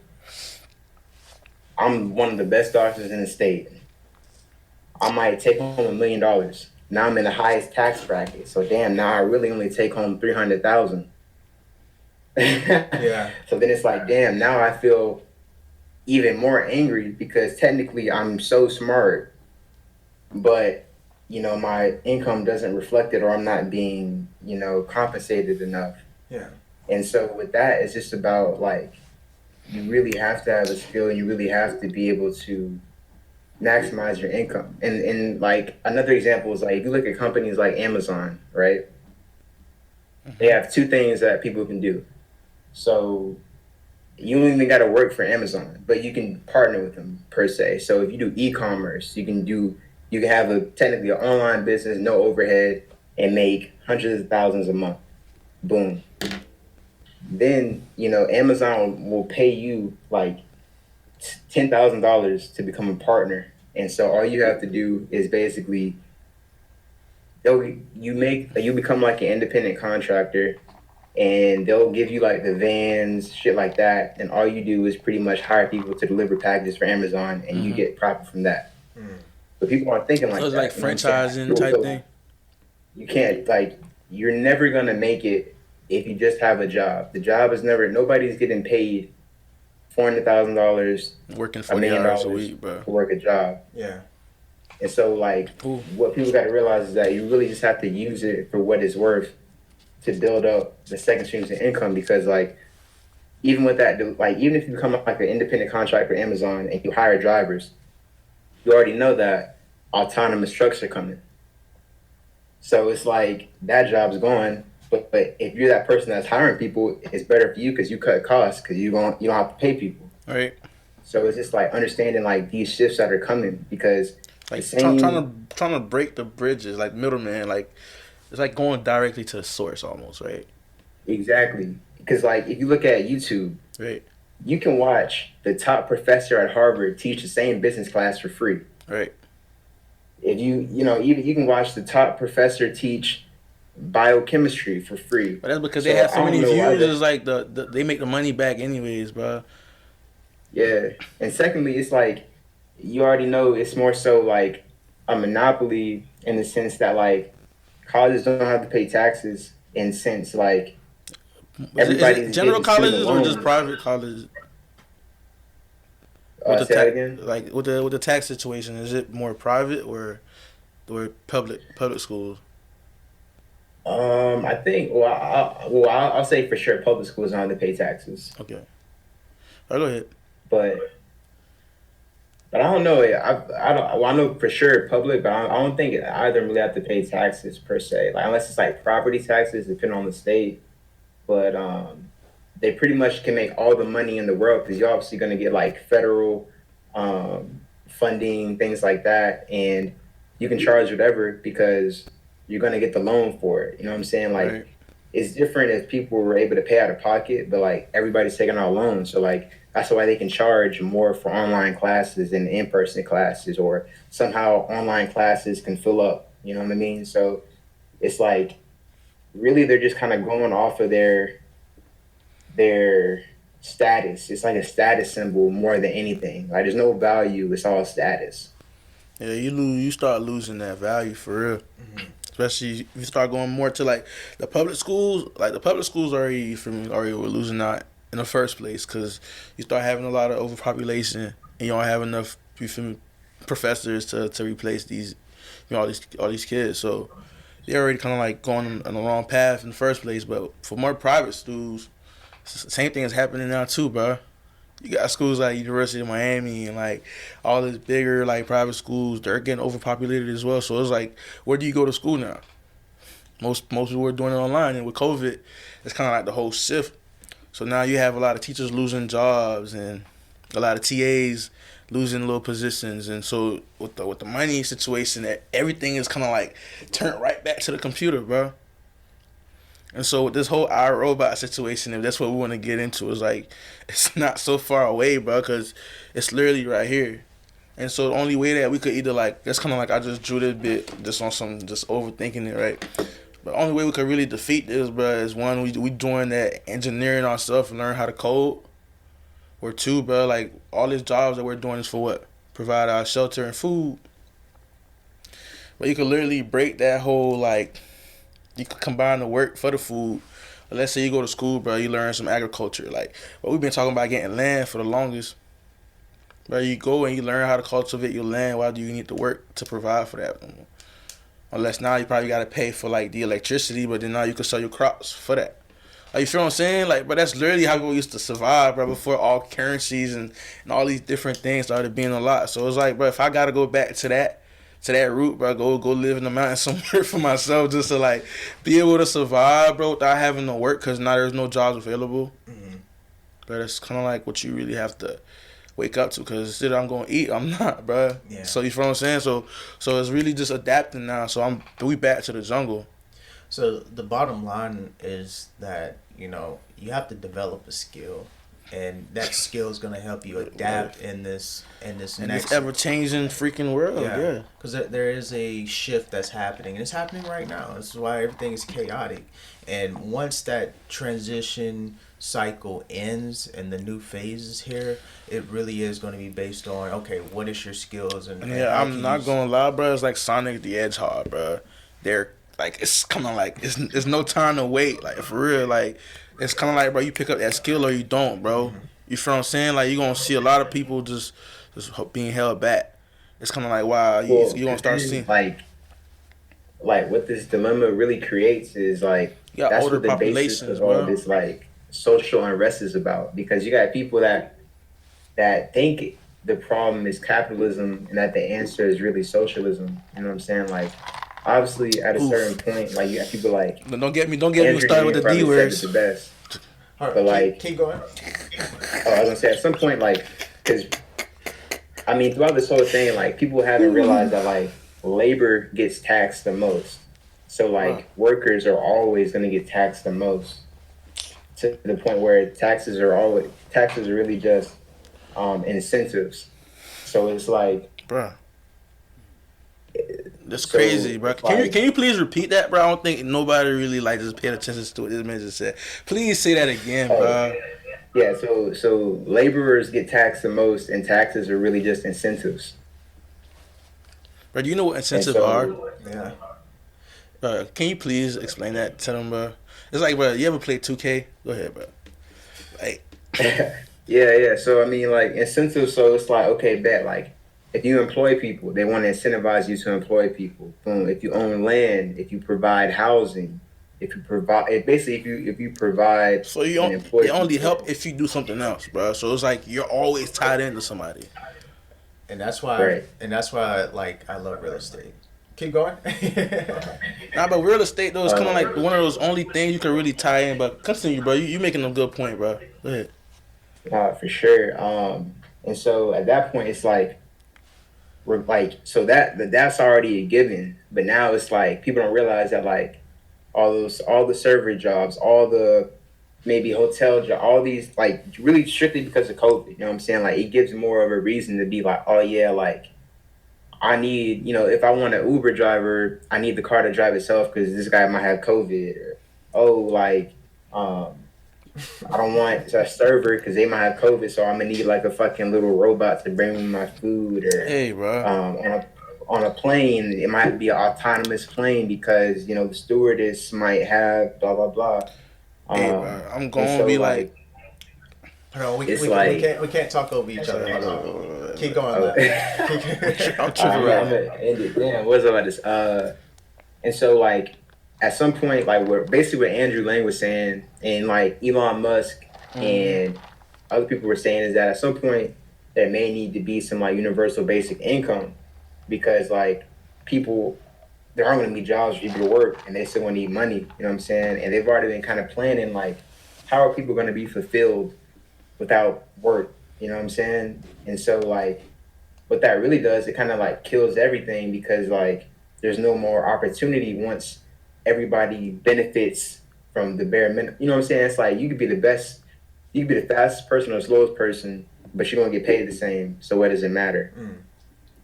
I'm one of the best doctors in the state. I might take home $1 million. Now I'm in the highest tax bracket. So damn, now I really only take home 300,000. Yeah. So then it's like, damn, now I feel even more angry because technically I'm so smart, but you know, my income doesn't reflect it or I'm not being, you know, compensated enough. Yeah. And so with that, it's just about like, you really have to have a skill and you really have to be able to maximize your income. And like another example is like, if you look at companies like Amazon, right? They have two things that people can do. So you don't even got to work for Amazon, but you can partner with them per se. So if you do e-commerce, you can have technically an online business, no overhead, and make hundreds of thousands a month. Boom. Then, you know, Amazon will pay you like $10,000 to become a partner. And so all you have to do is basically you become like an independent contractor and they'll give you like the vans, shit like that. And all you do is pretty much hire people to deliver packages for Amazon and you get profit from that. But people aren't thinking like So it's that. like franchising type thing? You can't, like, you're never going to make it if you just have a job. The job is nobody's getting paid $400,000, working 40 hours a week, bro, to work a job. Yeah. And so, like, what people got to realize is that you really just have to use it for what it's worth to build up the second streams of income. Because, like, even with that, like, even if you become like an independent contractor for Amazon and you hire drivers, you already know that autonomous trucks are coming. So it's like that job's gone. But if you're that person that's hiring people, it's better for you because you cut costs because you don't have to pay people. Right. So it's just like understanding like these shifts that are coming because like trying to break the bridges, like middleman, like it's like going directly to the source almost, right? Exactly. Because like if you look at YouTube, right, you can watch the top professor at Harvard teach the same business class for free. Right. If you can watch the top professor teach biochemistry for free. But that's because they have so many views. It's like they make the money back anyways, bro. Yeah, and secondly, it's like you already know it's more so like a monopoly in the sense that like colleges don't have to pay taxes, in sense like everybody's is it general colleges or just private colleges? Say that again. Like with the tax situation, is it more private or public schools? I think I'll say for sure public schools don't have to pay taxes. Okay. All right, go ahead. But I don't know. I know for sure public, but I don't think either of them really have to pay taxes per se. Like unless it's like property taxes, depending on the state. But they pretty much can make all the money in the world because you're obviously going to get like federal funding, things like that, and you can charge whatever because you're going to get the loan for it. You know what I'm saying? Like, Right. it's different if people were able to pay out of pocket, but like everybody's taking out loans, so like that's why they can charge more for online classes than in-person classes, or somehow online classes can fill up. You know what I mean? So it's like really they're just kind of going off of their status. It's like a status symbol more than anything. Like there's no value. It's all status. Yeah, you start losing that value for real. Mm-hmm. Especially if you start going more to like the public schools. Like the public schools already already were losing out in the first place because you start having a lot of overpopulation and you don't have enough professors to replace these all these kids. So they're already kind of like going on the wrong path in the first place. But for more private schools, same thing is happening now too, bro. You got schools like University of Miami and like all these bigger like private schools. They're getting overpopulated as well. So it's like, where do you go to school now? Most people are doing it online, and with COVID, it's kind of like the whole shift. So now you have a lot of teachers losing jobs and a lot of TAs losing little positions, and so with the money situation, that everything is kind of like turned right back to the computer, bro. And so with this whole iRobot situation, if that's what we want to get into, is like it's not so far away, bro, because it's literally right here. And so the only way that we could either like, that's kind of like I just drew this bit just on some just overthinking it, right? But the only way we could really defeat this, bro, is one, we join that engineering ourselves and learn how to code. Or two, bro, like all these jobs that we're doing is for what? Provide our shelter and food. But you could literally break that whole like, you could combine the work for the food. Let's say you go to school, bro, you learn some agriculture. Like, well, we've been talking about getting land for the longest. Bro, you go and you learn how to cultivate your land. Why do you need to work to provide for that? Unless now you probably got to pay for like the electricity, but then now you can sell your crops for that. Like, you feel what I'm saying? Like, but that's literally how people used to survive, bro, before all currencies and all these different things started being a lot. So it's like, bro, if I got to go back to that route, bro, go live in the mountains somewhere for myself just to like be able to survive, bro, without having to work because now there's no jobs available. Mm-hmm. But that's kind of like what you really have to wake up to, because instead I'm going to eat, I'm not, bro. Yeah. So you feel what I'm saying? So it's really just adapting now. So we back to the jungle. So the bottom line is that, you know, you have to develop a skill, and that skill is going to help you adapt in this next ever changing freaking world. Yeah, because there is a shift that's happening, and it's happening right now. This is why everything is chaotic. And once that transition cycle ends and the new phase is here, it really is going to be based on, okay, what is your skills? And I'm not going to lie, bro. It's like Sonic the Hedgehog, bro. They're like, it's kind of like it's no time to wait. Like, for real, like it's kind of like, bro, you pick up that skill or you don't, bro. Mm-hmm. You feel what I'm saying? Like, you're gonna see a lot of people just being held back. It's kind of like, wow, you gonna start seeing like what this dilemma really creates is like, that's what the basis of all this like social unrest is about, because you got people that think the problem is capitalism and that the answer is really socialism. You know what I'm saying? Like, obviously at a certain point, like you got people like, don't get me started with the D words. The best. Right, but like, keep going. Oh, I was gonna say at some point, like, because I mean, throughout this whole thing, like, people haven't realized that like labor gets taxed the most. So like workers are always gonna get taxed the most, to the point where taxes are really just incentives. So it's like, bruh, that's crazy, bro. Can you please repeat that, bro? I don't think nobody really like just paid attention to what this man just said. Please say that again, bro. Yeah, so laborers get taxed the most, and taxes are really just incentives. Bro, do you know what incentives are? Yeah. Bro, can you please explain that to them, bro? It's like, bro, you ever played 2K? Go ahead, bro. Like, yeah. So I mean, like, incentives. So it's like, okay, bet, like, if you employ people, they want to incentivize you to employ people. Boom. If you own land, if you provide housing, if you provide, so you only help if you do something else, bro. So it's like you're always tied into somebody. And that's why, like, I love real estate. Keep going. Nah, but real estate though is kind of like one of those only things you can really tie in. But continue, bro. You making a good point, bro. Go ahead. For sure. And so at that point, it's like we're like, so that's already a given. But now it's like people don't realize that like all the server jobs, all the maybe hotel job, all these like really strictly because of COVID. You know what I'm saying? Like it gives more of a reason to be like, oh yeah, like I need, if I want an Uber driver, I need the car to drive itself because this guy might have COVID. Or, oh, like, I don't want a server because they might have COVID, so I'm gonna need like a fucking little robot to bring me my food. Or, hey, bro, on a plane, it might be an autonomous plane because the stewardess might have blah blah blah. Hey, bro, I'm gonna be like. Hold on, we can't talk over each other. Hold on. Keep going. I'm tripping right. Damn, what's about this? And so like at some point, like basically what Andrew Lane was saying, and like Elon Musk and other people were saying is that at some point there may need to be some like universal basic income because like people there aren't going to be jobs for people to work and they still going to need money. You know what I'm saying? And they've already been kind of planning like how are people going to be fulfilled without work, you know what I'm saying? And so like what that really does, it kind of like kills everything because like there's no more opportunity once everybody benefits from the bare minimum. You know what I'm saying? It's like you could be the best, you could be the fastest person or the slowest person, but you don't get paid the same. So what does it matter?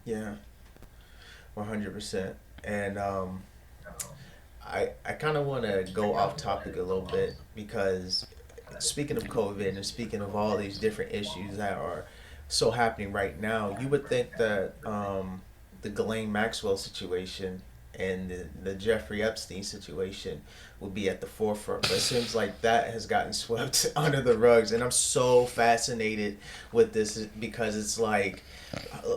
Yeah, 100%. And I kind of want to go off topic a little bit because speaking of COVID and speaking of all these different issues that are so happening right now, you would think that the Ghislaine Maxwell situation and the Jeffrey Epstein situation would be at the forefront. But it seems like that has gotten swept under the rugs. And I'm so fascinated with this because it's like,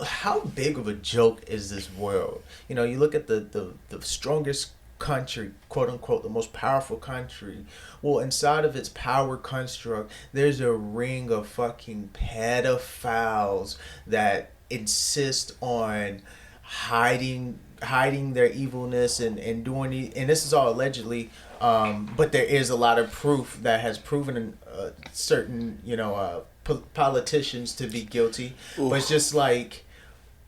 how big of a joke is this world? You know, you look at the strongest country, quote unquote, the most powerful country. Well, inside of its power construct, there's a ring of fucking pedophiles that insist on hiding their evilness and doing and this is all allegedly, but there is a lot of proof that has proven certain politicians to be guilty. Oof. But it's just like,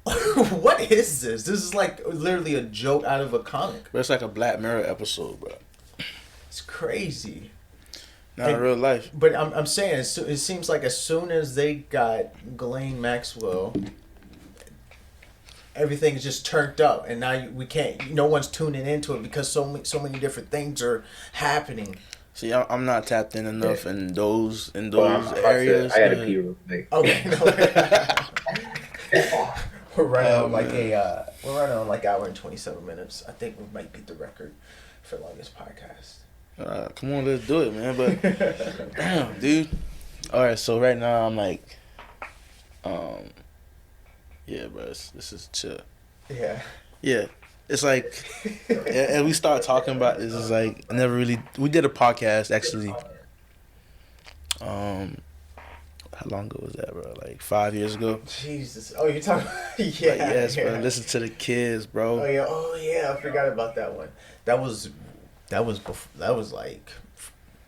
what is this? This is like literally a joke out of a comic. But it's like a Black Mirror episode, bro. It's crazy. Not real life. But I'm saying it seems like as soon as they got Ghislaine Maxwell, everything is just turned up, and now we can't. No one's tuning into it because so many different things are happening. See, I'm not tapped in enough in those areas. I gotta pee real quick. Okay. We're running on like hour and 27 minutes. I think we might beat the record for longest podcast. Come on, let's do it, man. But damn, dude. All right, so right now I'm like, yeah, bro, this is chill. Yeah. Yeah. It's like, and we start talking about this. It's like we did a podcast actually. How long ago was that, bro? Like 5 years ago. Jesus. Oh, you're talking. Yeah. Like, yes, bro. Listen to the kids, bro. Oh yeah. I forgot about that one. That was like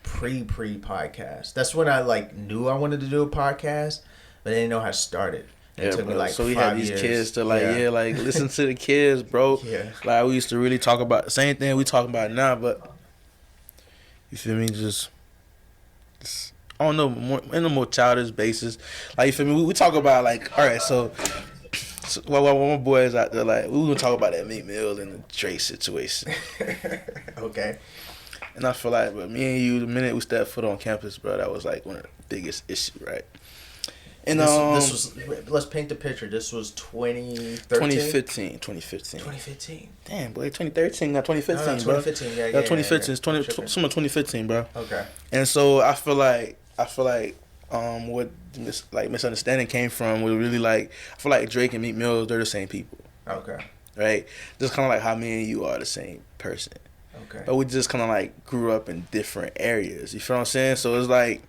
pre podcast. That's when I like knew I wanted to do a podcast, but I didn't know how to start it. It took me like so we had these years. Kids to like like listen to the kids, bro. Yeah. Like we used to really talk about the same thing we talking about now, but you feel me? Just I don't know, more in a more childish basis. Like you feel me? We talk about like, all right, so while my boys out there, like we gonna talk about that Meek Mill and the Drake situation. Okay. And I feel like, but me and you, the minute we stepped foot on campus, bro, that was like one of the biggest issues, right? And this was, let's paint the picture. This was 2013? 2015. Damn, boy, 2013, not 2015, no, 2015, bro. Yeah, 2015. It's summer 2015, bro. Okay. And so I feel like what misunderstanding came from was really like, I feel like Drake and Meek Mill, they're the same people. Okay. Right? Just kind of like how me and you are the same person. Okay. But we just kind of like grew up in different areas. You feel what I'm saying? So it's like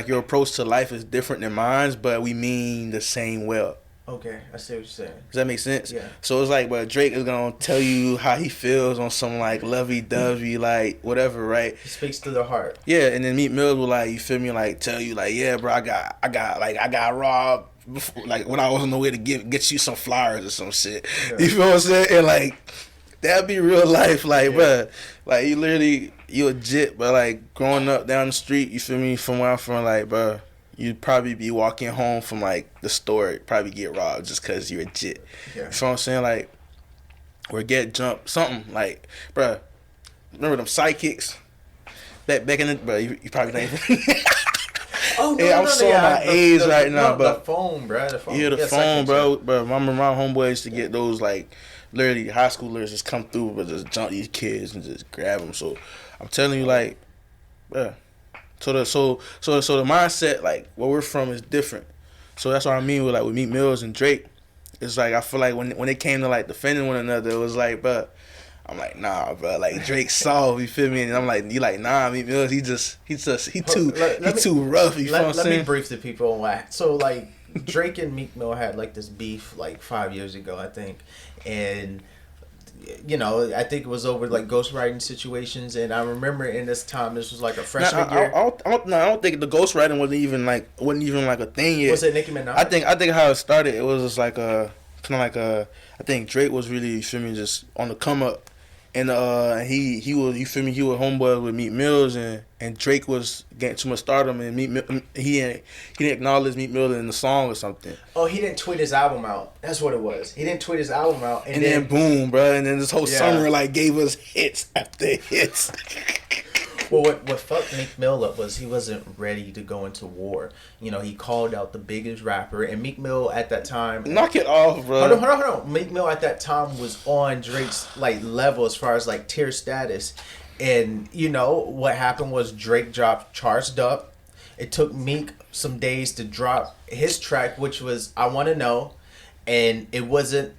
your approach to life is different than mine, but we mean the same well. Okay, I see what you're saying. Does that make sense? Yeah. So it's like, but Drake is gonna tell you how he feels on some like lovey-dovey, like whatever, right? He speaks to the heart. Yeah, and then Meek Mill will like, you feel me, like tell you like, yeah, bro, I got robbed before, like when I was on the way to get you some flowers or some shit. Yeah. You feel what I'm saying? And like that'd be real life, like, bro, like you a jit, but like growing up down the street, you feel me, from where I'm from, like, bro, you'd probably be walking home from like the store, probably get robbed just cause you're a jit. Yeah. You feel what I'm saying? Like, or get jumped, something like, bro. Remember them sidekicks? Back in the, bro, you probably not even. Oh no, yeah, I'm showing my age right now, but the phone, bro. The phone. Yeah, the phone, bro. Bro, my homeboy used to get those like, literally high schoolers just come through, but just jump these kids and just grab them. So I'm telling you, like, bro. So the mindset, like where we're from, is different. So that's what I mean with like with Meek Mills and Drake. It's like I feel like when it came to like defending one another, it was like, bro, I'm like, nah, bro, like Drake soft, you feel me? And I'm like, you like, nah, Meek Mills, he too rough. You feel what I'm saying? Let me brief the people on why. So like Drake and Meek Mill had like this beef like 5 years ago, I think, and you know, I think it was over like ghostwriting situations, and I remember in this time, this was like a freshman year. I don't think the ghostwriting wasn't even like a thing yet. Was it Nicki Minaj? I think how it started, it was just like a kind of like a. I think Drake was really, you feel me, just on the come up, and he was, you feel me, he was homeboy with Meek Mills, and Drake was getting too much stardom, and he didn't acknowledge Meek Mill in the song or something. Oh, he didn't tweet his album out. That's what it was. He didn't tweet his album out, and then boom, bro, and then this whole summer like gave us hits after hits. Well, what fucked Meek Mill up was he wasn't ready to go into war. You know, he called out the biggest rapper, and Meek Mill at that time. Knock it off, bro. Hold on. Meek Mill at that time was on Drake's like level as far as like tier status, and you know what happened was Drake dropped Charged Up. It took Meek some days to drop his track, which was I Want to Know, and it wasn't.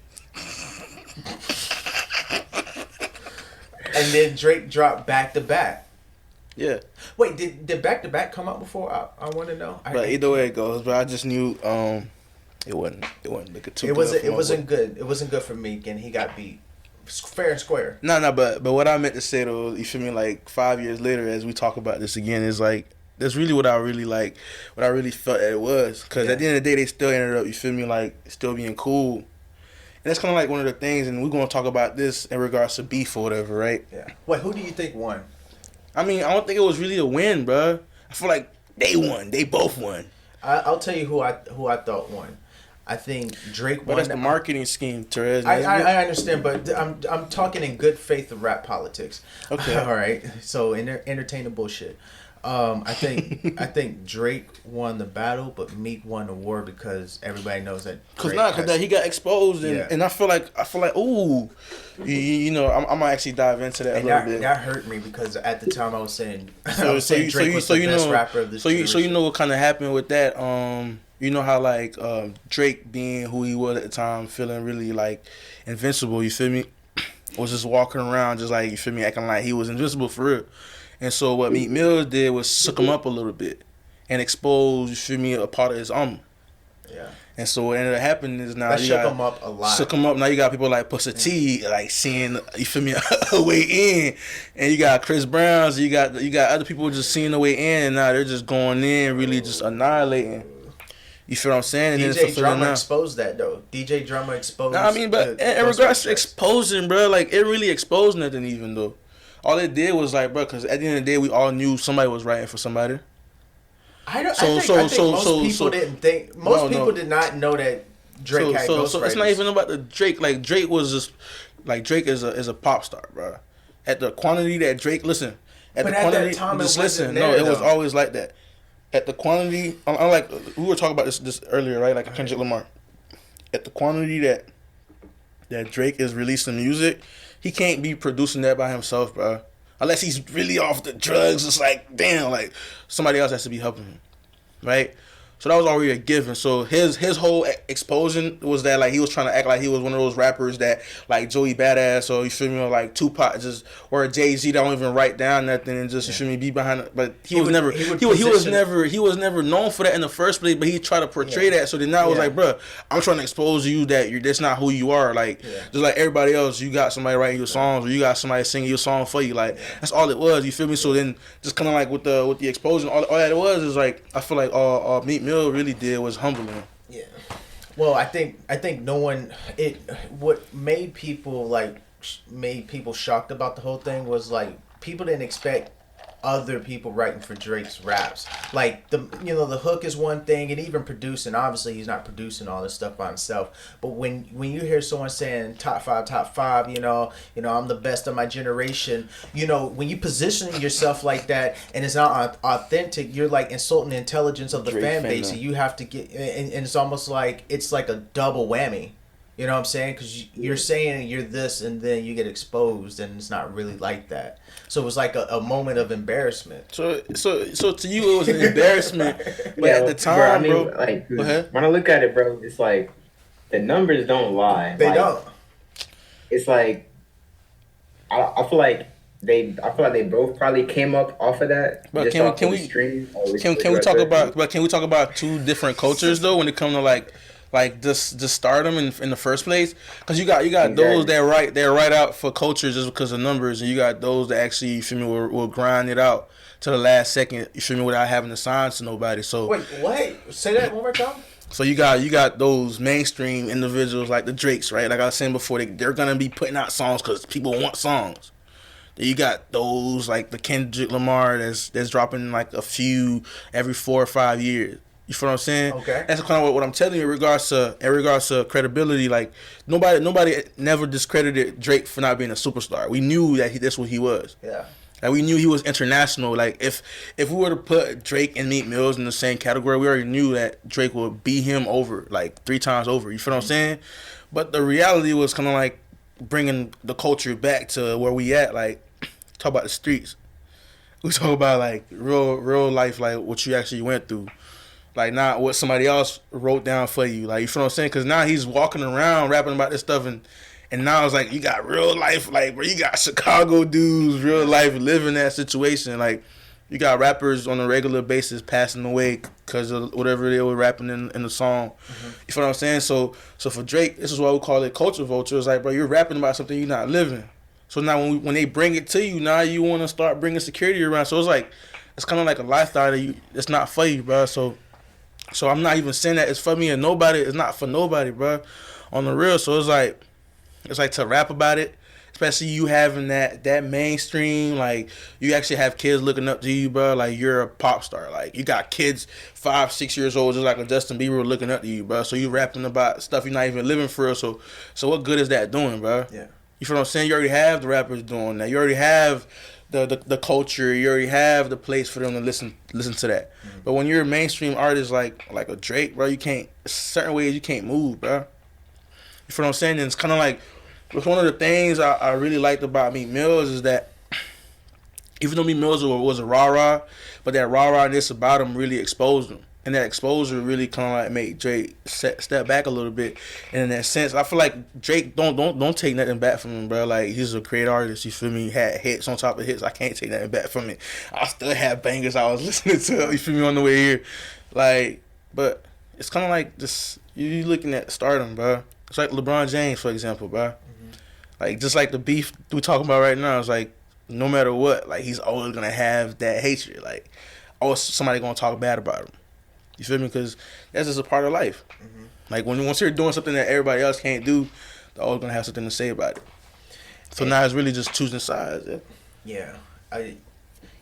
And then Drake dropped Back to Back. Yeah. Wait, did Back to Back come out before I Want to Know? But either way it goes, but I just knew it wasn't looking too good. It wasn't good. It wasn't good for Meek, and he got beat fair and square. No, but what I meant to say though, you feel me? Like 5 years later, as we talk about this again, is like that's really what I really felt that it was. Because at the end of the day, they still ended up, you feel me, like still being cool. And that's kind of like one of the things, and we're gonna talk about this in regards to beef or whatever, right? Yeah. Wait, who do you think won? I mean, I don't think it was really a win, bro. I feel like they won. They both won. I'll tell you who I thought won. I think Drake won. But that's the marketing scheme, Therese. I understand, but I'm talking in good faith of rap politics. Okay. All right. So entertain the bullshit. I think Drake won the battle, but Meek won the war because everybody knows that. Because he got exposed, and I feel like ooh, you know, I'm gonna actually dive into that a little bit. That hurt me because at the time I was saying, Drake was the best rapper of this generation. So you know what kind of happened with that? You know how like Drake being who he was at the time, feeling really like invincible. You feel me? Was just walking around, just like, you feel me, acting like he was invincible for real. And so what Meek Mill did was shook him up a little bit and expose, you feel me, a part of his armor. Yeah. And so what ended up happening is now shook him up a lot. Shook him up. Now you got people like Pusha T, like seeing, you feel me, a way in, and you got Chris Brown. So you got other people just seeing the way in, and now they're just going in, really just annihilating. You feel what I'm saying? And DJ Drama exposed that though. DJ Drama exposed. I mean, but in regards to exposing, bro, like it really exposed nothing even though. All it did was like, bro, because at the end of the day, we all knew somebody was writing for somebody. I think most people didn't think. Most people did not know that Drake had ghostwriters. So it's not even about the Drake. Like Drake was just like Drake is a pop star, bro. At the quantity that Drake, listen. At the quantity, that time, just listen. No, it was always like that. At the quantity, unlike we were talking about this earlier, right? Like Kendrick Lamar. At the quantity that Drake is releasing music, he can't be producing that by himself, bro. Unless he's really off the drugs, it's like, damn, like somebody else has to be helping him, right? So that was already a given. So his whole exposing was that like he was trying to act like he was one of those rappers that like Joey Badass or you feel me, or like Tupac just or Jay-Z that don't even write down nothing and just you feel me be behind it. But he was never known for that in the first place. But he tried to portray that. So then now it was like, bro, I'm trying to expose you that that's not who you are. Like just like everybody else, you got somebody writing your songs or you got somebody singing your song for you. Like that's all it was. You feel me? So then just kind of like with the exposure, all that it was is like I feel like Meek Mill really did was humbling. Yeah. Well, I think no one what made people shocked about the whole thing was like people didn't expect other people writing for Drake's raps. Like the hook is one thing, and even producing. Obviously, he's not producing all this stuff by himself. But when you hear someone saying top five, I'm the best of my generation. When you position yourself like that, and it's not authentic, you're like insulting the intelligence of the fan base. And you have to get, and it's almost like it's like a double whammy. You know what I'm saying? Because you're saying you're this, and then you get exposed, and it's not really like that. So it was like a moment of embarrassment. So to you, it was an embarrassment, but at the time, bro, like when I look at it, bro, it's like the numbers don't lie. They don't. It's like I feel like they both probably came up off of that. But can we talk about two different cultures though when it comes to like just stardom in the first place, because you got exactly. Those that write out for culture just because of numbers, and you got those that actually you feel me will grind it out to the last second, you feel me, without having to sign to nobody. So wait, say that one more time. So you got those mainstream individuals like the Drakes, right? Like I was saying before, they're gonna be putting out songs because people want songs. Then you got those like the Kendrick Lamar that's dropping like a few every 4 or 5 years. You feel what I'm saying? Okay. That's kind of what I'm telling you in regards to credibility. Like nobody never discredited Drake for not being a superstar. We knew that that's what he was. Yeah. Like we knew he was international. Like if we were to put Drake and Meek Mills in the same category, we already knew that Drake would beat him over like 3 times over. You feel what I'm saying? But the reality was kind of like bringing the culture back to where we at. Like talk about the streets. We talk about like real life, like what you actually went through. Like not what somebody else wrote down for you. Like you feel what I'm saying? Because now he's walking around rapping about this stuff, and now it's like you got real life, like where you got Chicago dudes, real life living that situation. Like you got rappers on a regular basis passing away because of whatever they were rapping in the song. Mm-hmm. You feel what I'm saying? So for Drake, this is why we call it culture vulture. It's like, bro, you're rapping about something you're not living. So now when they bring it to you, now you want to start bringing security around. So it's like it's kind of like a lifestyle that it's not for you, bro. So I'm not even saying that it's for me and nobody. It's not for nobody, bro. On the real. So it's like to rap about it, especially you having that mainstream. Like you actually have kids looking up to you, bro. Like you're a pop star. Like you got kids 5, 6 years old, just like a Justin Bieber looking up to you, bro. So you rapping about stuff you're not even living for. So what good is that doing, bro? Yeah. You feel what I'm saying? You already have the rappers doing that. You already have the culture. You already have the place for them to listen to that. Mm-hmm. But when you're a mainstream artist like a Drake, bro, you can't, certain ways you can't move, bro. You feel what I'm saying? And it's kind of like, one of the things I really liked about Meek Mills is that even though Meek Mills was a rah-rah, but that rah-rahness about him really exposed him. And that exposure really kind of like made Drake step back a little bit. And in that sense, I feel like Drake don't take nothing back from him, bro. Like he's a great artist. You feel me? He had hits on top of hits. I can't take nothing back from it. I still have bangers I was listening to. You feel me on the way here? Like, but it's kind of like just you looking at stardom, bro. It's like LeBron James, for example, bro. Mm-hmm. Like just like the beef we talking about right now. It's like no matter what, like he's always gonna have that hatred. Like always somebody gonna talk bad about him. You feel me? Because that's just a part of life. Mm-hmm. Like once you're doing something that everybody else can't do, they're always gonna have something to say about it. So now it's really just choosing sides. Yeah, but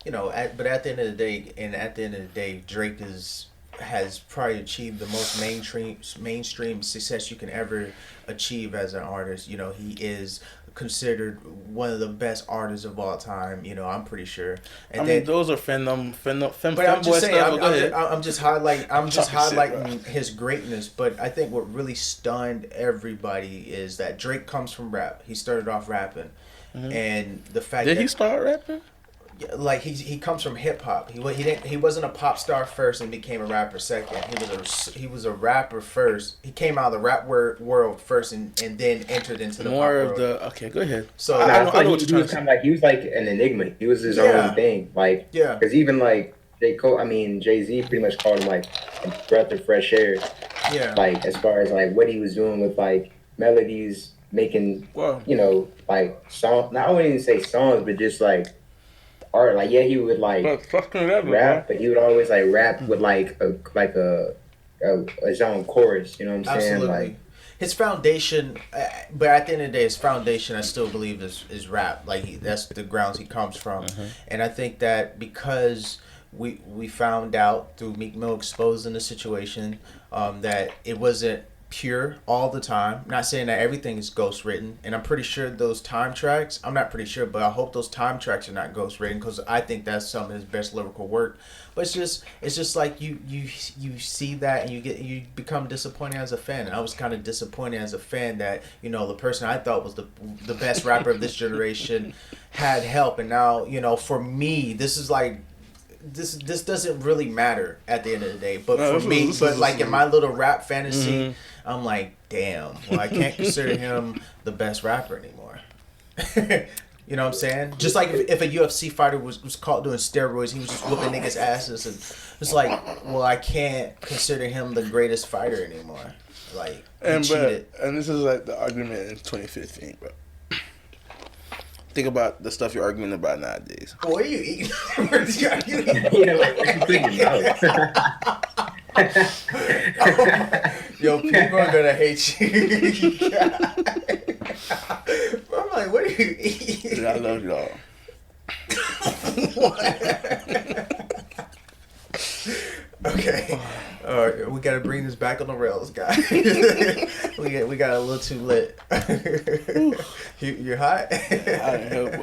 at the end of the day, Drake has probably achieved the most mainstream success you can ever achieve as an artist. You know, he is considered one of the best artists of all time. You know, I'm pretty sure. And I mean, those are fandom. But I'm just saying, I'm just highlighting his greatness. But I think what really stunned everybody is that Drake comes from rap. He started off rapping, mm-hmm. and the fact did he start rapping? like he comes from hip hop. He wasn't a pop star first and became a rapper second. He was a rapper first. He came out of the rap world first and then entered into the more pop of world. the. Okay, go ahead. So I know what you're trying to say. He was like an enigma. He was his own thing. Like, because even like Jay-Z pretty much called him like a breath of fresh air. Yeah. Like as far as like what he was doing with like melodies, making like songs. I wouldn't even say songs, but just like art. Like he would like rap, but he would always like rap with like his own chorus. You know what I'm saying? Absolutely. Like his foundation, but at the end of the day, his foundation I still believe is rap. Like that's the grounds he comes from, and I think that because we found out through Meek Mill exposing the situation that it wasn't pure all the time. I'm not saying that everything is ghost written, and I'm pretty sure those time tracks, I'm not pretty sure, but I hope those time tracks are not ghost written, because I think that's some of his best lyrical work. But it's just like you see that and you become disappointed as a fan. And I was kind of disappointed as a fan that the person I thought was the best rapper of this generation had help, and now for me this is like this doesn't really matter at the end of the day. But for me, in my little rap fantasy, I'm like, damn, well, I can't consider him the best rapper anymore. You know what I'm saying? Just like if a UFC fighter was caught doing steroids, he was just whooping niggas' asses, and it's like, well, I can't consider him the greatest fighter anymore. Like, he cheated. And this is like the argument in 2015, bro. Think about the stuff you're arguing about nowadays. What are you eating? Yo, people are gonna hate you. I'm like, what are you eating? Dude, I love y'all. Okay. All right, we gotta bring this back on the rails, guys. we got a little too lit. You're hot? I ain't help,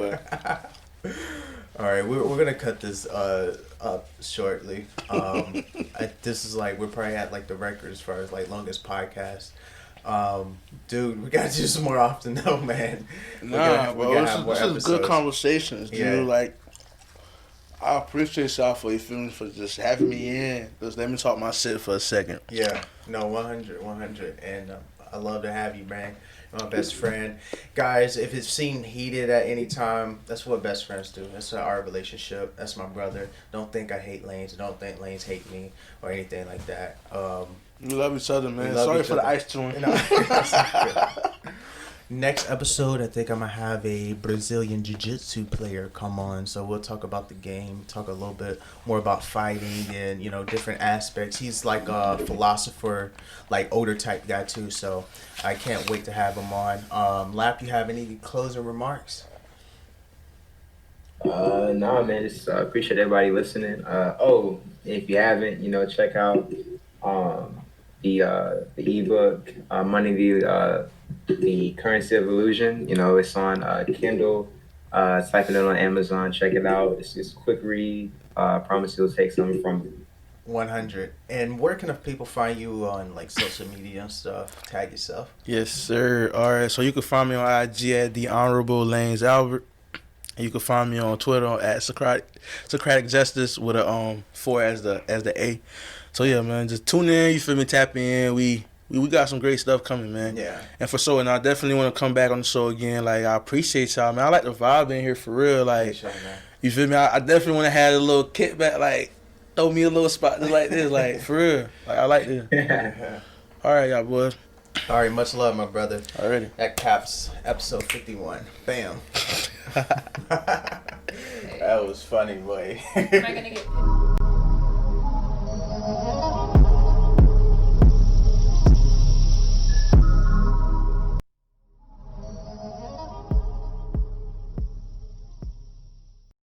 All right, we're gonna cut this up shortly. This is like we're probably at like the record as far as like longest podcast. Dude, we gotta do this more often though, man. This is good conversations, dude. Yeah. Like, I appreciate y'all for just having me in. Just let me talk my shit for a second. Yeah, no, 100, and I love to have you, man. You're my best friend. Guys, if it seemed heated at any time, that's what best friends do. That's our relationship. That's my brother. Don't think I hate Lains. Don't think Lains hate me or anything like that. We love each other, man. Sorry for the ice joint. Next episode, I think I'm going to have a Brazilian Jiu-Jitsu player come on. So we'll talk about the game, talk a little bit more about fighting and, different aspects. He's like a philosopher, like older type guy too. So I can't wait to have him on. Lap, you have any closing remarks? Nah, man. Just appreciate everybody listening. If you haven't, check out the ebook, Money the Currency of Illusion. It's on Kindle. Type it in on Amazon. Check it out. It's just a quick read. Promise you'll take something from it. 100. And where can people find you on like social media and stuff? Tag yourself. Yes, sir. All right. So you can find me on IG at the Honorable Lains Albert. And you can find me on Twitter at Socratic Justice with a 4 as the A. So yeah, man, just tune in. You feel me? Tap in. We got some great stuff coming, man. Yeah. And for sure, and I definitely want to come back on the show again. Like, I appreciate y'all, man. I like the vibe in here for real. Like, you feel me? I definitely want to have a little kickback, like, throw me a little spot just like this, like, for real. Like, I like this. All right, y'all boys. All right, much love, my brother. Already. That caps episode 51. Bam. That was funny, boy. Am I gonna get